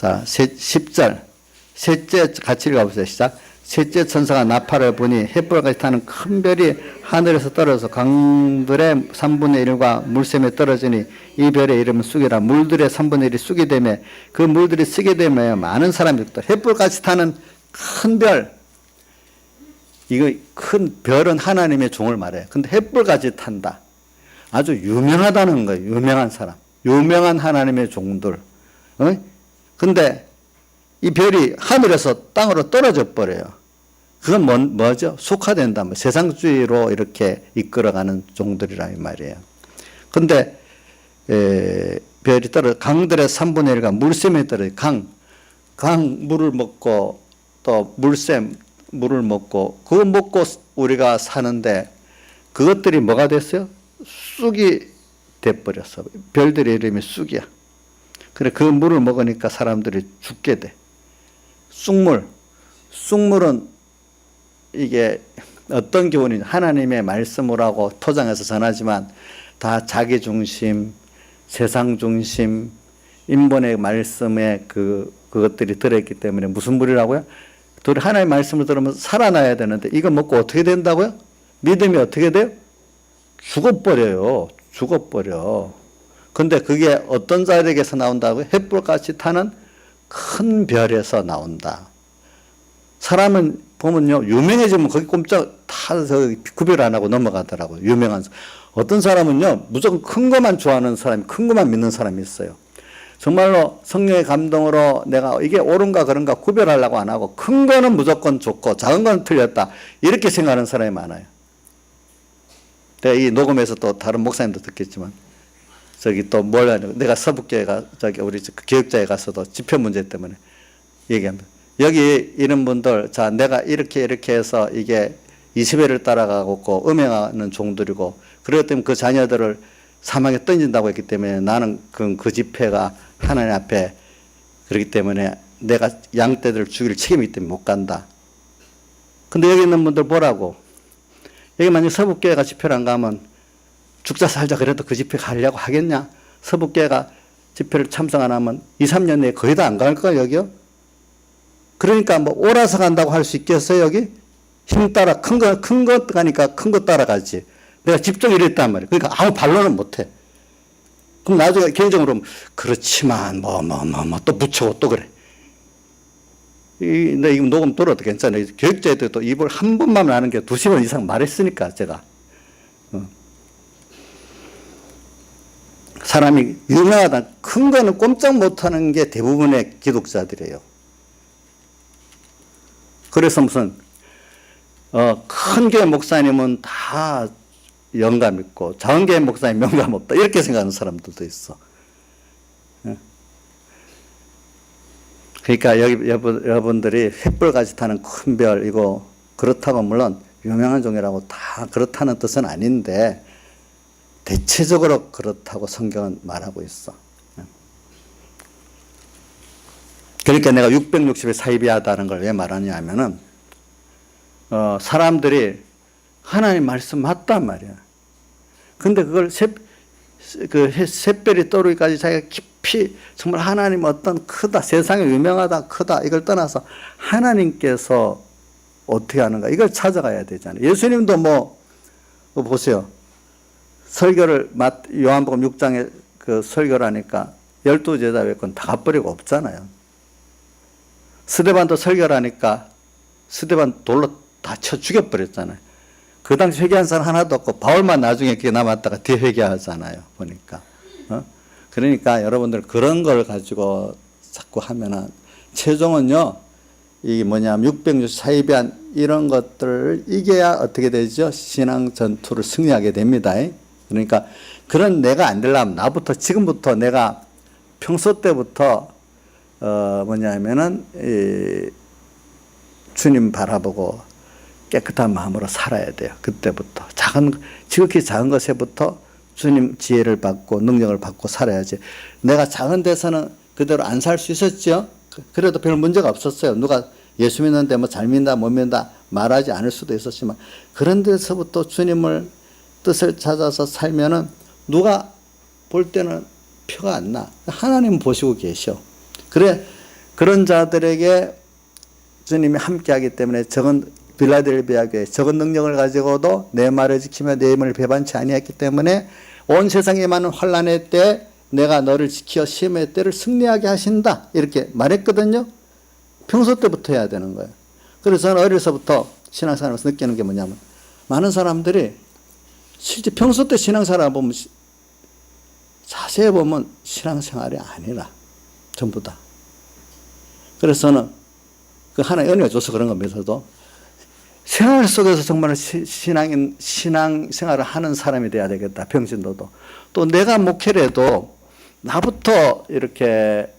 10절. 셋째 같이 읽어보세요. 시작. 셋째 천사가 나팔을 부니 햇불같이 타는 큰 별이 하늘에서 떨어져서 강들의 3분의 1과 물샘에 떨어지니 이 별의 이름은 쑥이라. 물들의 3분의 1이 쑥이 되며 그 물들이 쓰게 되며 많은 사람이 있다. 햇불같이 타는 큰 별. 이거 큰 별은 하나님의 종을 말해요. 근데 햇불같이 탄다. 아주 유명하다는 거예요. 유명한 사람. 유명한 하나님의 종들. 근데 이 별이 하늘에서 땅으로 떨어져 버려요. 그건 뭐죠? 속화된다. 세상주의로 이렇게 이끌어가는 종들이라 이 말이에요. 근데 별이 강들의 3분의 1과 물샘에 떨어져. 강 물을 먹고 또 물샘 물을 먹고 그거 먹고 우리가 사는데 그것들이 뭐가 됐어요? 쑥이 돼버렸어. 별들의 이름이 쑥이야. 그래 그 물을 먹으니까 사람들이 죽게 돼. 쑥물은 이게 어떤 교훈이냐. 하나님의 말씀을 하고 포장해서 전하지만 다 자기 중심, 세상 중심, 인본의 말씀에 그것들이 들어있기 때문에 무슨 물이라고요? 하나님의 말씀을 들으면 살아나야 되는데 이거 먹고 어떻게 된다고요? 믿음이 어떻게 돼요? 죽어버려. 근데 그게 어떤 자에게서 나온다고요? 햇불같이 타는 큰 별에서 나온다. 사람은 보면요, 유명해지면 거기 꼼짝 다 구별 안 하고 넘어가더라고요. 유명한. 어떤 사람은요, 무조건 큰 것만 좋아하는 사람이, 큰 것만 믿는 사람이 있어요. 정말로 성령의 감동으로 내가 이게 옳은가 그런가 구별하려고 안 하고 큰 거는 무조건 좋고 작은 건 틀렸다. 이렇게 생각하는 사람이 많아요. 내가 이 녹음에서 또 다른 목사님도 듣겠지만 내가 서북교회가 우리 교육자에 가서도 지표 문제 때문에 얘기합니다. 여기 이런 분들, 자, 내가 이렇게 해서 이게 이세벨을 따라가고 음행하는 종들이고, 그렇기 때문에 그 자녀들을 사망에 던진다고 했기 때문에 나는 그 집회가 하나님 앞에 그렇기 때문에 내가 양떼들 죽일 책임이기 때문에 못 간다. 근데 여기 있는 분들 보라고. 여기 만약 서북교회가 집회를 안 가면 죽자 살자 그래도 그 집회 가려고 하겠냐? 서북교회가 집회를 참석 안 하면 2, 3년 내에 거의 다 안 갈 거야, 여기요? 그러니까 뭐 오라서 간다고 할 수 있겠어요, 여기? 힘 따라 큰 거 가니까 큰 거 따라가지. 내가 직접 이랬단 말이야. 그러니까 아무 반론은 못 해. 그럼 나중에 개인적으로 그렇지만 또 붙여고 또 그래. 근데 이거 녹음 들어도 괜찮아요. 교육자에 또 입을 한 번만 하는 게 20번 이상 말했으니까 제가. 사람이 유명하다. 큰 거는 꼼짝 못하는 게 대부분의 기독자들이에요. 그래서 무슨 큰 교회 목사님은 다 영감 있고 작은 교회 목사님 영감 없다 이렇게 생각하는 사람들도 있어. 그러니까 여러분들이 횃불같이 타는 큰 별 이거 그렇다고 물론 유명한 종이라고 다 그렇다는 뜻은 아닌데 대체적으로 그렇다고 성경은 말하고 있어. 그러니까 내가 660에 사이비하다는 걸 왜 말하냐 하면은 사람들이 하나님 말씀 맞단 말이야. 근데 그걸 샛별이 떠오르기까지 자기가 깊이 정말 하나님 어떤 크다, 세상에 유명하다, 크다 이걸 떠나서 하나님께서 어떻게 하는가 이걸 찾아가야 되잖아요. 예수님도 뭐 보세요. 설교를 요한복음 6장에 그 설교를 하니까 12제자 외권 다 가버리고 없잖아요. 스데반도 설교를 하니까 스데반 돌로 다 쳐 죽여버렸잖아요. 그 당시 회개한 사람 하나도 없고 바울만 나중에 그게 남았다가 대회개하잖아요. 보니까. 그러니까 여러분들 그런 걸 가지고 자꾸 하면은 최종은요. 이게 뭐냐면 660 사이비한 이런 것들을 이겨야 어떻게 되죠? 신앙 전투를 승리하게 됩니다. 그러니까 그런 내가 안 되려면 나부터 지금부터 내가 평소 때부터 뭐냐면은 주님 바라보고 깨끗한 마음으로 살아야 돼요. 그때부터 지극히 작은 것에부터 주님 지혜를 받고 능력을 받고 살아야지. 내가 작은 데서는 그대로 안 살 수 있었죠. 그래도 별 문제가 없었어요. 누가 예수 믿는데 뭐 잘 믿는다 못 믿는다 말하지 않을 수도 있었지만 그런 데서부터 주님을 뜻을 찾아서 살면은 누가 볼 때는 표가 안 나. 하나님은 보시고 계셔. 그래 그런 자들에게 주님이 함께하기 때문에 적은 빌라델비아 교회 적은 능력을 가지고도 내 말을 지키며 내 힘을 배반치 아니했기 때문에 온 세상에 많은 환난의 때 내가 너를 지켜 시험의 때를 승리하게 하신다 이렇게 말했거든요. 평소 때부터 해야 되는 거예요. 그래서 저는 어려서부터 신앙생활에서 느끼는 게 뭐냐면 많은 사람들이 실제 평소 때 신앙생활을 보면 자세히 보면 신앙생활이 아니라 전부 다. 그래서 저는 그 하나의 은혜가 줘서 그런 거면서도 생활 속에서 정말 신앙생활을 하는 사람이 돼야 되겠다. 평신도도. 또 내가 목회를 해도 나부터 이렇게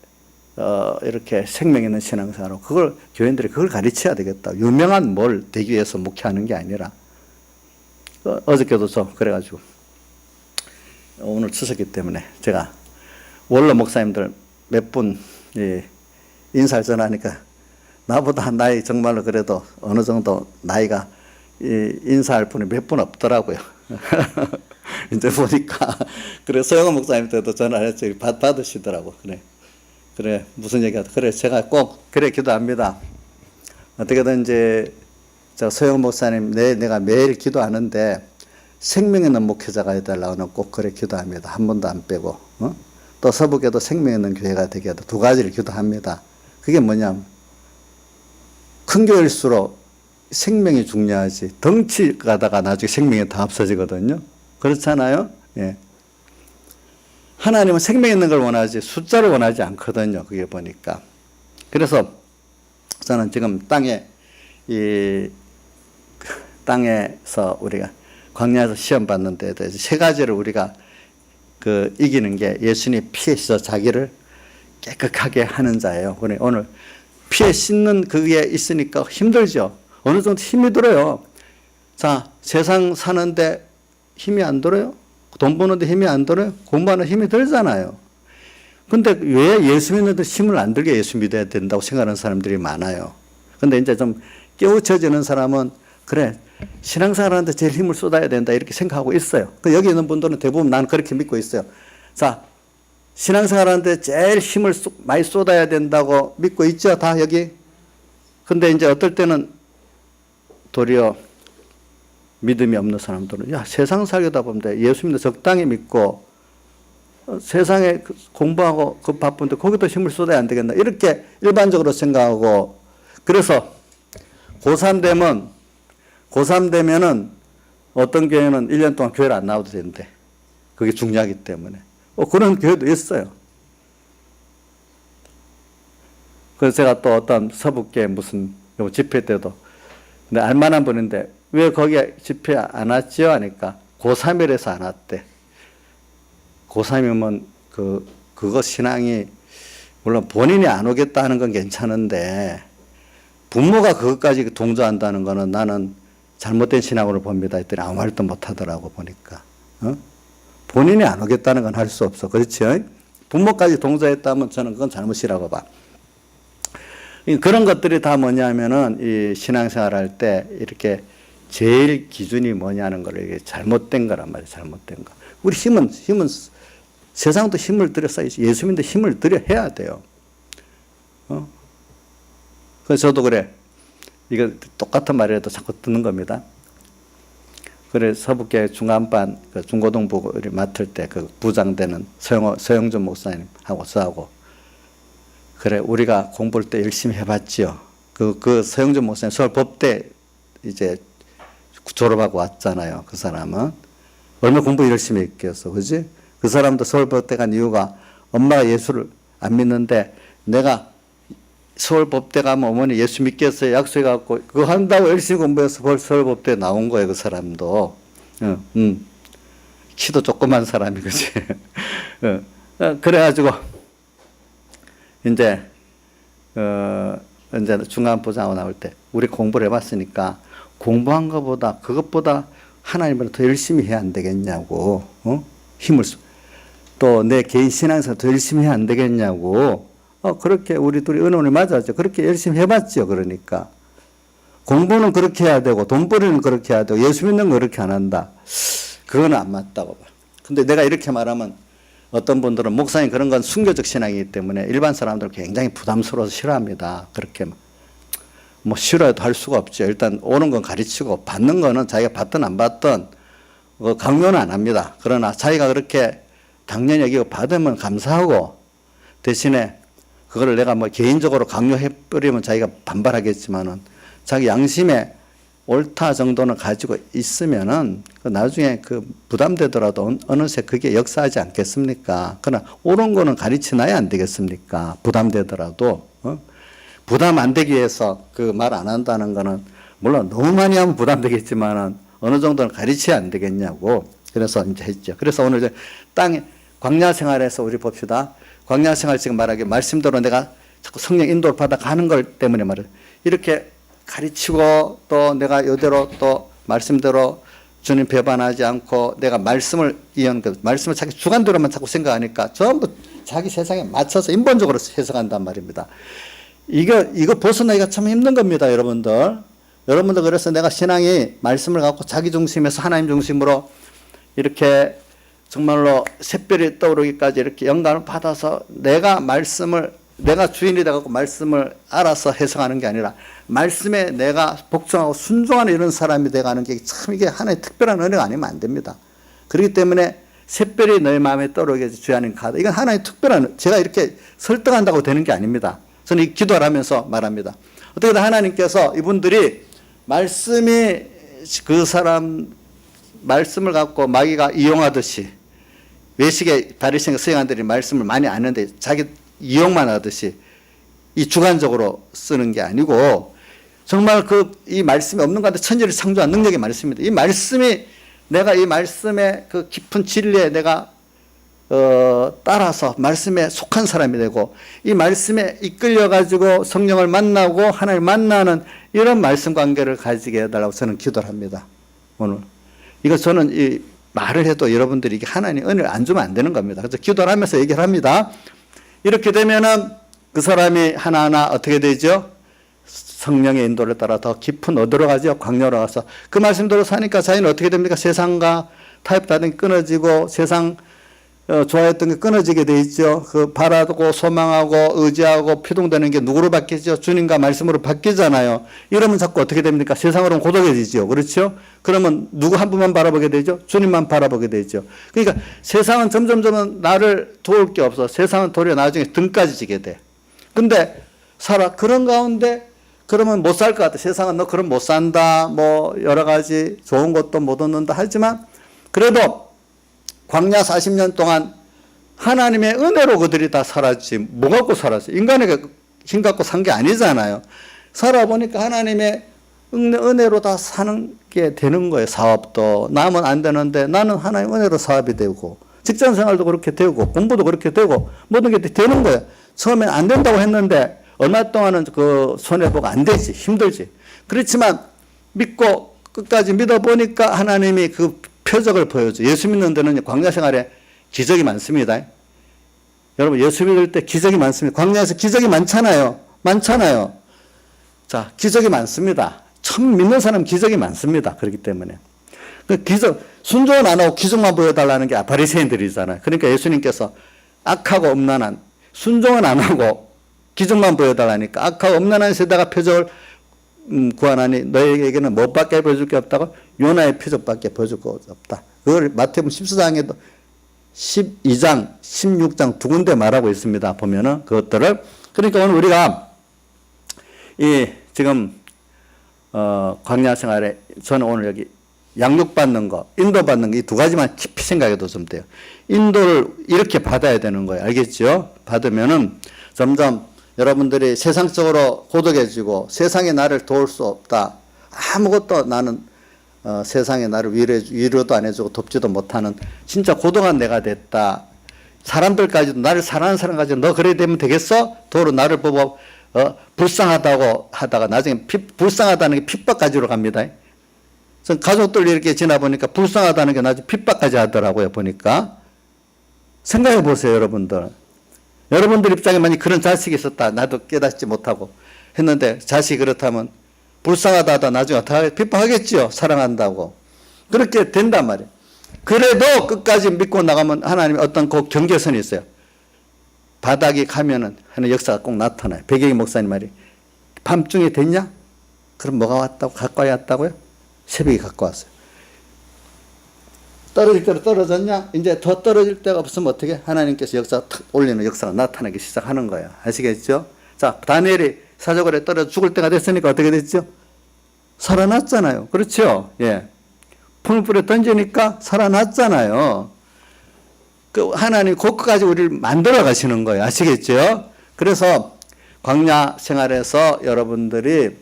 생명 있는 신앙생활로 그걸 교인들이 그걸 가르쳐야 되겠다. 유명한 뭘 되기 위해서 목회하는 게 아니라 어저께도 그래가지고 오늘 추석이기 때문에 제가 원로 목사님들 몇 분 인사를 전하니까 나보다 나이 정말로 그래도 어느 정도 나이가 인사할 분이 몇 분 없더라고요. 이제 보니까 그래 서영원 목사님한테도 전화를 했죠. 받으시더라고. 그래 무슨 얘기하다. 그래 제가 꼭 그래 기도합니다. 어떻게든 이제 저 서영원 목사님 내가 매일 기도하는데 생명 있는 목회자가 해달라고는 꼭 그래 기도합니다. 한 번도 안 빼고 또 서북에도 생명 있는 교회가 되게 해도 두 가지를 기도합니다. 그게 뭐냐면 큰 교회일수록 생명이 중요하지. 덩치 가다가 나중에 생명이 다 없어지거든요. 그렇잖아요. 예. 하나님은 생명 있는 걸 원하지 숫자를 원하지 않거든요. 그게 보니까. 그래서 저는 지금 땅에서 우리가 광야에서 시험 받는 데에 대해서 세 가지를 우리가 이기는 게 예수님의 피에 씻어 자기를 깨끗하게 하는 자예요. 그래 오늘 피에 씻는 그게 있으니까 힘들죠. 어느 정도 힘이 들어요. 자, 세상 사는데 힘이 안 들어요? 돈 버는데 힘이 안 들어요? 공부하는 힘이 들잖아요. 근데 왜 예수 믿는데 힘을 안 들게 예수 믿어야 된다고 생각하는 사람들이 많아요. 근데 이제 좀 깨우쳐지는 사람은 그래, 신앙생활하는데 제일 힘을 쏟아야 된다 이렇게 생각하고 있어요. 여기 있는 분들은 대부분 난 그렇게 믿고 있어요. 자, 신앙생활하는데 제일 힘을 많이 쏟아야 된다고 믿고 있죠, 다 여기. 근데 이제 어떨 때는 도리어 믿음이 없는 사람들은 야, 세상 살다 보면 예수 믿는 적당히 믿고 세상에 공부하고 그 바쁜데 거기도 힘을 쏟아야 안 되겠나 이렇게 일반적으로 생각하고, 그래서 고3 되면은 어떤 교회는 1년 동안 교회를 안 나와도 되는데 그게 중요하기 때문에 그런 교회도 있어요. 그래서 제가 또 어떤 서북계 무슨 집회 때도 근데 알만한 분인데 왜 거기에 집회 안 왔지요? 하니까 고3이라서 안 왔대. 고3이면 그거 신앙이 물론 본인이 안 오겠다 하는 건 괜찮은데 부모가 그것까지 동조한다는 거는 나는 잘못된 신앙으로 봅니다. 했더니 아무 말도 못 하더라고 보니까. 본인이 안 오겠다는 건 할 수 없어. 그렇죠? 부모까지 동조했다면 저는 그건 잘못이라고 봐. 그런 것들이 다 뭐냐면은 이 신앙생활 할 때 이렇게 제일 기준이 뭐냐는 걸 이게 잘못된 거란 말이에요. 잘못된 거. 우리 힘은 세상도 힘을 들여서 예수 믿는데 힘을 들여 해야 돼요. 그래서 저도 그래. 이거 똑같은 말이라도 자꾸 듣는 겁니다. 그래 서북계 중간반 그 중고등부를 맡을 때 그 부장되는 서영준 목사님하고 저하고 그래 우리가 공부를 때 열심히 해봤지요. 그 서영준 목사님 서울법대 이제 졸업하고 왔잖아요. 그 사람은 얼마나 공부 열심히 했겠어, 그지? 그 사람도 서울법대 간 이유가 엄마가 예수를 안 믿는데 내가 서울법대 가면 어머니 예수 믿겠어요 약속해갖고 그거 한다고 열심히 공부해서 서울법대 나온 거예요. 그 사람도. 키도 조그만 사람이, 그지? 그래가지고 이제 중간부장하고 나올 때 우리 공부를 해봤으니까 공부한 것보다 그것보다 하나님을 더 열심히 해야 안 되겠냐고, 힘을 또 내 개인 신앙에서 더 열심히 해야 안 되겠냐고. 그렇게 우리 둘이 의논이 맞았죠. 그렇게 열심히 해봤죠. 그러니까 공부는 그렇게 해야 되고 돈벌이는 그렇게 해야 되고 예수 믿는 거 그렇게 안 한다. 그거는 안 맞다고 봐. 근데 내가 이렇게 말하면 어떤 분들은 목사님 그런 건 순교적 신앙이기 때문에 일반 사람들은 굉장히 부담스러워서 싫어합니다. 그렇게 뭐 싫어도 할 수가 없죠. 일단 오는 건 가르치고 받는 거는 자기가 받든 안 받든 강요는 안 합니다. 그러나 자기가 그렇게 당연히 여기고 받으면 감사하고 대신에 그거를 내가 뭐 개인적으로 강요해버리면 자기가 반발하겠지만은 자기 양심에 옳다 정도는 가지고 있으면은 나중에 그 부담되더라도 어느새 그게 역사하지 않겠습니까? 그러나 옳은 거는 가르치나야 안 되겠습니까? 부담되더라도. 부담 안 되기 위해서 그 말 안 한다는 거는 물론 너무 많이 하면 부담되겠지만은 어느 정도는 가르쳐야 안 되겠냐고. 그래서 이제 했죠. 그래서 오늘 이제 땅에 광야 생활에서 우리 봅시다. 광야 생활 지금 말하기 말씀대로 내가 자꾸 성령 인도를 받아 가는 걸 때문에 말을 이렇게 가르치고 또 내가 이대로 또 말씀대로 주님 배반하지 않고 내가 말씀을 말씀을 자기 주관대로만 자꾸 생각하니까 전부 자기 세상에 맞춰서 인본적으로 해석한단 말입니다. 이거 벗어나기가 참 힘든 겁니다, 여러분들. 여러분들 그래서 내가 신앙이 말씀을 갖고 자기 중심에서 하나님 중심으로 이렇게 정말로 샛별이 떠오르기까지 이렇게 영감을 받아서 내가 주인이 돼갖고 말씀을 알아서 해석하는 게 아니라 말씀에 내가 복종하고 순종하는 이런 사람이 돼가는 게 참 이게 하나의 특별한 은혜가 아니면 안 됩니다. 그렇기 때문에 샛별이 너의 마음에 떠오르게 해서 주 하나님 가다. 이건 하나의 특별한, 제가 이렇게 설득한다고 되는 게 아닙니다. 저는 이 기도를 하면서 말합니다. 어떻게든 하나님께서 이분들이 말씀이 그 사람 말씀을 갖고 마귀가 이용하듯이 외식의 바리새인과 서기관들이 말씀을 많이 아는데 자기 이용만 하듯이 이 주관적으로 쓰는 게 아니고 정말 이 말씀이 없는 가운데 천지를 창조한 능력의 말씀입니다. 이 말씀이 내가 이 말씀의 그 깊은 진리에 내가 따라서 말씀에 속한 사람이 되고 이 말씀에 이끌려 가지고 성령을 만나고 하나님을 만나는 이런 말씀 관계를 가지게 해달라고 저는 기도를 합니다. 오늘 이거 저는 이 말을 해도 여러분들이 이게 하나님 은혜를 안 주면 안 되는 겁니다. 그래서 기도를 하면서 얘기를 합니다. 이렇게 되면은 그 사람이 하나하나 어떻게 되죠? 성령의 인도를 따라 더 깊은 어디로 가죠? 광야로 가서 그 말씀대로 사니까 자기는 어떻게 됩니까? 세상과 타협하던 게 끊어지고 세상 좋아했던 게 끊어지게 돼 있죠. 그 바라고 소망하고 의지하고 피동되는 게 누구로 바뀌죠? 주님과 말씀으로 바뀌잖아요. 이러면 자꾸 어떻게 됩니까? 세상으로는 고독해지죠. 그렇죠? 그러면 누구 한 분만 바라보게 되죠? 주님만 바라보게 되죠. 그러니까 세상은 점점 나를 도울 게 없어. 세상은 도리어 나중에 등까지 지게 돼. 근데 그런 가운데 그러면 못 살 것 같아. 세상은 너 그럼 못 산다. 뭐 여러 가지 좋은 것도 못 얻는다. 하지만 그래도 광야 40년 동안 하나님의 은혜로 그들이 다 살았지. 뭐 갖고 살았어요? 인간에게 힘 갖고 산 게 아니잖아요. 살아보니까 하나님의 은혜로 다 사는 게 되는 거예요. 사업도 남은 안 되는데 나는 하나님의 은혜로 사업이 되고 직장 생활도 그렇게 되고 공부도 그렇게 되고 모든 게 되는 거예요. 처음엔 안 된다고 했는데 얼마 동안은 그 손해보고 안 되지. 힘들지. 그렇지만 믿고 끝까지 믿어보니까 하나님이 그 표적을 보여줘. 예수 믿는 데는 광야 생활에 기적이 많습니다. 여러분 예수 믿을 때 기적이 많습니다. 광야에서 기적이 많잖아요. 자, 기적이 많습니다. 처음 믿는 사람 기적이 많습니다. 그렇기 때문에. 그 기적, 순종은 안 하고 기적만 보여달라는 게 바리새인들이잖아요. 그러니까 예수님께서 악하고 엄란한, 순종은 안 하고 기적만 보여달라니까 악하고 엄란한 세대가 표적을 구하나니 너희에게는 뭐밖에 보여줄 게 없다고? 요나의 표적밖에 보여줄 거 없다. 그걸 마태복음 14장에도 12장, 16장 두 군데 말하고 있습니다. 보면은 그것들을. 그러니까 오늘 우리가 지금 광야 생활에 저는 오늘 여기 양육받는 거, 인도받는 거 이 두 가지만 깊이 생각해도 좀 돼요. 인도를 이렇게 받아야 되는 거예요. 알겠죠? 받으면은 점점 여러분들이 세상적으로 고독해지고 세상에 나를 도울 수 없다. 아무것도 나는 세상에 나를 위로도 안 해주고 돕지도 못하는 진짜 고독한 내가 됐다. 사람들까지도 나를 사랑하는 사람까지 너 그래 되면 되겠어? 도로 나를 보고 불쌍하다고 하다가 나중에 불쌍하다는 게 핍박까지로 갑니다. 전 가족들 이렇게 지나보니까 불쌍하다는 게 나중에 핍박까지 하더라고요. 보니까. 생각해 보세요. 여러분들 입장에 만약 그런 자식이 있었다. 나도 깨닫지 못하고 했는데 자식이 그렇다면 불쌍하다 하다 나중에 어떻게 핍박하겠지요. 사랑한다고. 그렇게 된단 말이에요. 그래도 끝까지 믿고 나가면 하나님이 어떤 그 경계선이 있어요. 바닥이 가면은 하는 역사가 꼭 나타나요. 백영희 목사님 말이 밤중에 됐냐? 그럼 뭐가 왔다고? 가까이 왔다고요? 새벽이 갖고 왔어요. 떨어질 대로 떨어졌냐? 이제 더 떨어질 데가 없으면 어떻게? 하나님께서 역사가 탁 올리는 역사가 나타나기 시작하는 거예요. 아시겠죠? 자, 다니엘이 사자굴에 떨어져 죽을 때가 됐으니까 어떻게 됐죠? 살아났잖아요. 그렇죠? 예. 풀물불에 던지니까 살아났잖아요. 그 하나님 그것까지 우리를 만들어 가시는 거예요. 아시겠죠? 그래서 광야 생활에서 여러분들이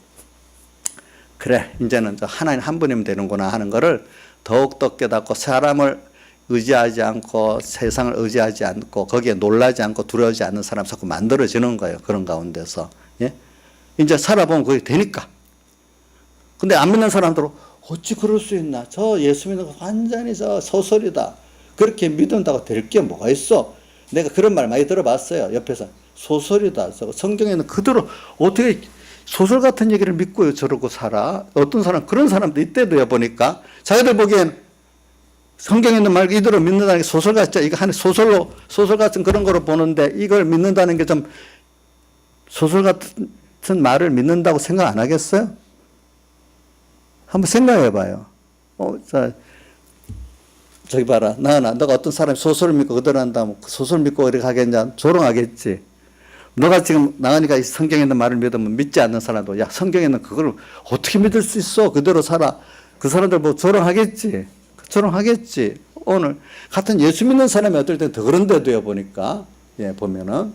그래 이제는 하나님 한 분이면 되는구나 하는 거를 더욱더 깨닫고 사람을 의지하지 않고 세상을 의지하지 않고 거기에 놀라지 않고 두려워하지 않는 사람 자꾸 만들어지는 거예요. 그런 가운데서. 예? 이제 살아보면 그게 되니까. 근데 안 믿는 사람들은 어찌 그럴 수 있나. 저 예수 믿는 거 완전히 저 소설이다. 그렇게 믿는다고 될 게 뭐가 있어. 내가 그런 말 많이 들어봤어요. 옆에서. 소설이다. 성경에는 그대로 어떻게 소설 같은 얘기를 믿고요. 저러고 살아. 어떤 사람, 그런 사람도 이때도요, 보니까. 자기들 보기엔 성경에 있는 말 이대로 믿는다는 게 소설 같죠. 이거 한 소설 같은 그런 거로 보는데 이걸 믿는다는 게 좀 소설 같은 말을 믿는다고 생각 안 하겠어요? 한번 생각해 봐요. 저기 봐라. 나나, 너가 어떤 사람이 소설을 믿고 그대로 한다면 그 소설 믿고 이렇게 하겠냐? 조롱하겠지. 너가 지금 나가니까 이 성경에 있는 말을 믿으면 믿지 않는 사람도 야 성경에 있는 그걸 어떻게 믿을 수 있어? 그대로 살아. 그 사람들 뭐 조롱하겠지. 오늘 같은 예수 믿는 사람이 어떨 때 더 그런데도요 보니까 예 보면은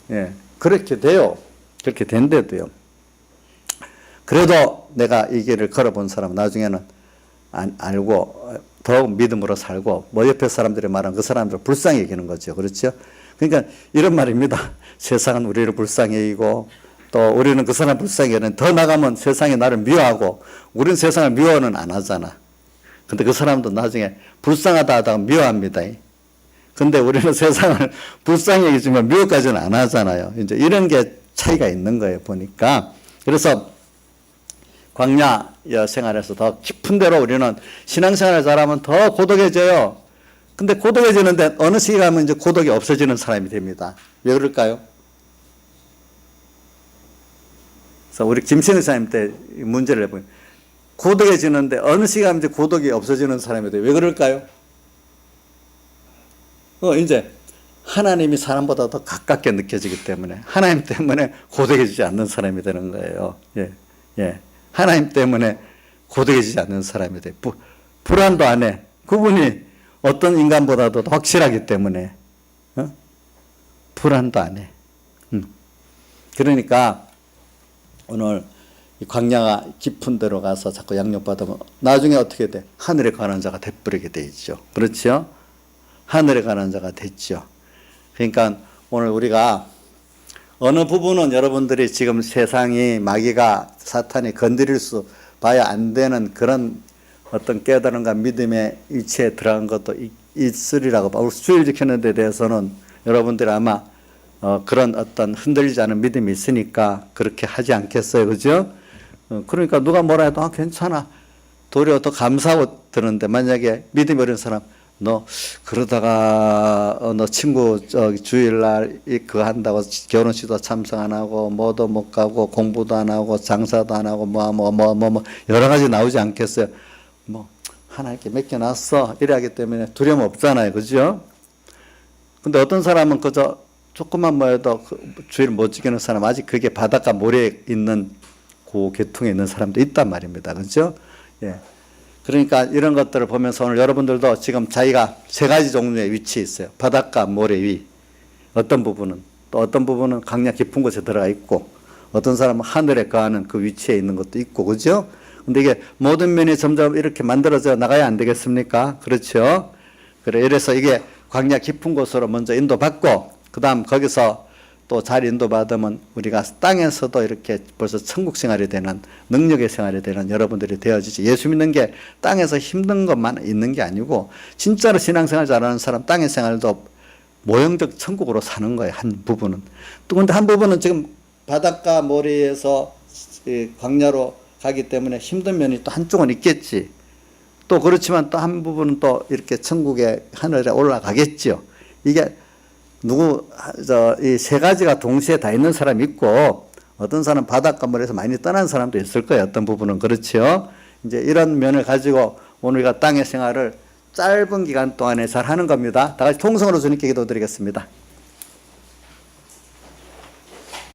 예 그렇게 돼요. 그렇게 된데도요. 그래도 내가 이 길을 걸어본 사람은 나중에는 알고 더욱 믿음으로 살고 뭐 옆에 사람들이 말하는 그 사람들을 불쌍히 여기는 거죠. 그렇죠? 그러니까 이런 말입니다. 세상은 우리를 불쌍히 여기고 또 우리는 그 사람 불쌍히 여기는 더 나가면 세상이 나를 미워하고 우리는 세상을 미워는 안 하잖아. 근데 그 사람도 나중에 불쌍하다 하다가 미워합니다. 근데 우리는 세상을 불쌍히 여기지만 미워까지는 안 하잖아요. 이제 이런 게 차이가 있는 거예요, 보니까. 그래서 광야 생활에서 더 깊은 데로 우리는 신앙생활을 잘하면 더 고독해져요. 근데 고독해지는데 어느 시기 가면 이제 고독이 없어지는 사람이 됩니다. 왜 그럴까요? 그래서 우리 김신우 사님 때 문제를 해보면 고독해지는데 어느 시기 가면 이제 고독이 없어지는 사람이 돼요. 왜 그럴까요? 이제 하나님이 사람보다 더 가깝게 느껴지기 때문에 하나님 때문에 고독해지지 않는 사람이 되는 거예요. 예. 하나님 때문에 고독해지지 않는 사람이 돼요. 불안도 안 해. 그분이 어떤 인간보다도 확실하기 때문에 불안도 안 해. 그러니까 오늘 이 광야가 깊은 데로 가서 자꾸 양육받으면 나중에 어떻게 돼? 하늘에 가는 자가 돼버리게 돼 있죠. 그렇죠? 하늘에 가는 자가 됐죠. 그러니까 오늘 우리가 어느 부분은 여러분들이 지금 세상이 마귀가 사탄이 건드릴 수 봐야 안 되는 그런 어떤 깨달음과 믿음의 위치에 들어간 것도 있으리라고 봐. 주일 지키는 데 대해서는 여러분들이 아마 그런 어떤 흔들리지 않은 믿음이 있으니까 그렇게 하지 않겠어요. 그죠? 그러니까 누가 뭐라 해도 괜찮아. 도리어 더 감사하고 드는데 만약에 믿음이 어린 사람 너 그러다가 너 친구 주일날 그거 한다고 결혼식도 참석 안 하고 뭐도 못 가고 공부도 안 하고 장사도 안 하고 뭐 여러 가지 나오지 않겠어요. 뭐 하나님께 맡겨놨어 이래 하기 때문에 두려움 없잖아요. 그죠? 근데 어떤 사람은 그저 조금만 뭐해도 주일 못 지키는 사람 아직 그게 바닷가 모래에 있는 그 계통에 있는 사람도 있단 말입니다. 그죠? 예. 그러니까 이런 것들을 보면서 오늘 여러분들도 지금 자기가 세 가지 종류의 위치에 있어요. 바닷가, 모래 위. 어떤 부분은 또 어떤 부분은 강야 깊은 곳에 들어가 있고 어떤 사람은 하늘에 거하는 그 위치에 있는 것도 있고 그죠? 근데 이게 모든 면이 점점 이렇게 만들어져 나가야 안 되겠습니까? 그렇죠? 그래 이래서 이게 광야 깊은 곳으로 먼저 인도받고 그다음 거기서 또 잘 인도받으면 우리가 땅에서도 이렇게 벌써 천국 생활이 되는 능력의 생활이 되는 여러분들이 되어지지. 예수 믿는 게 땅에서 힘든 것만 있는 게 아니고 진짜로 신앙생활 잘하는 사람 땅의 생활도 모형적 천국으로 사는 거예요. 한 부분은. 또 근데 한 부분은 지금 바닷가 모래에서 광야로 가기 때문에 힘든 면이 또 한쪽은 있겠지. 또 그렇지만 또 한 부분은 또 이렇게 천국의 하늘에 올라가겠죠. 이게 이 세 가지가 동시에 다 있는 사람이 있고, 어떤 사람은 바닷가 물에서 많이 떠난 사람도 있을 거예요. 어떤 부분은. 그렇죠. 이제 이런 면을 가지고 오늘 우리가 땅의 생활을 짧은 기간 동안에 잘 하는 겁니다. 다 같이 통성으로 주님께 기도드리겠습니다.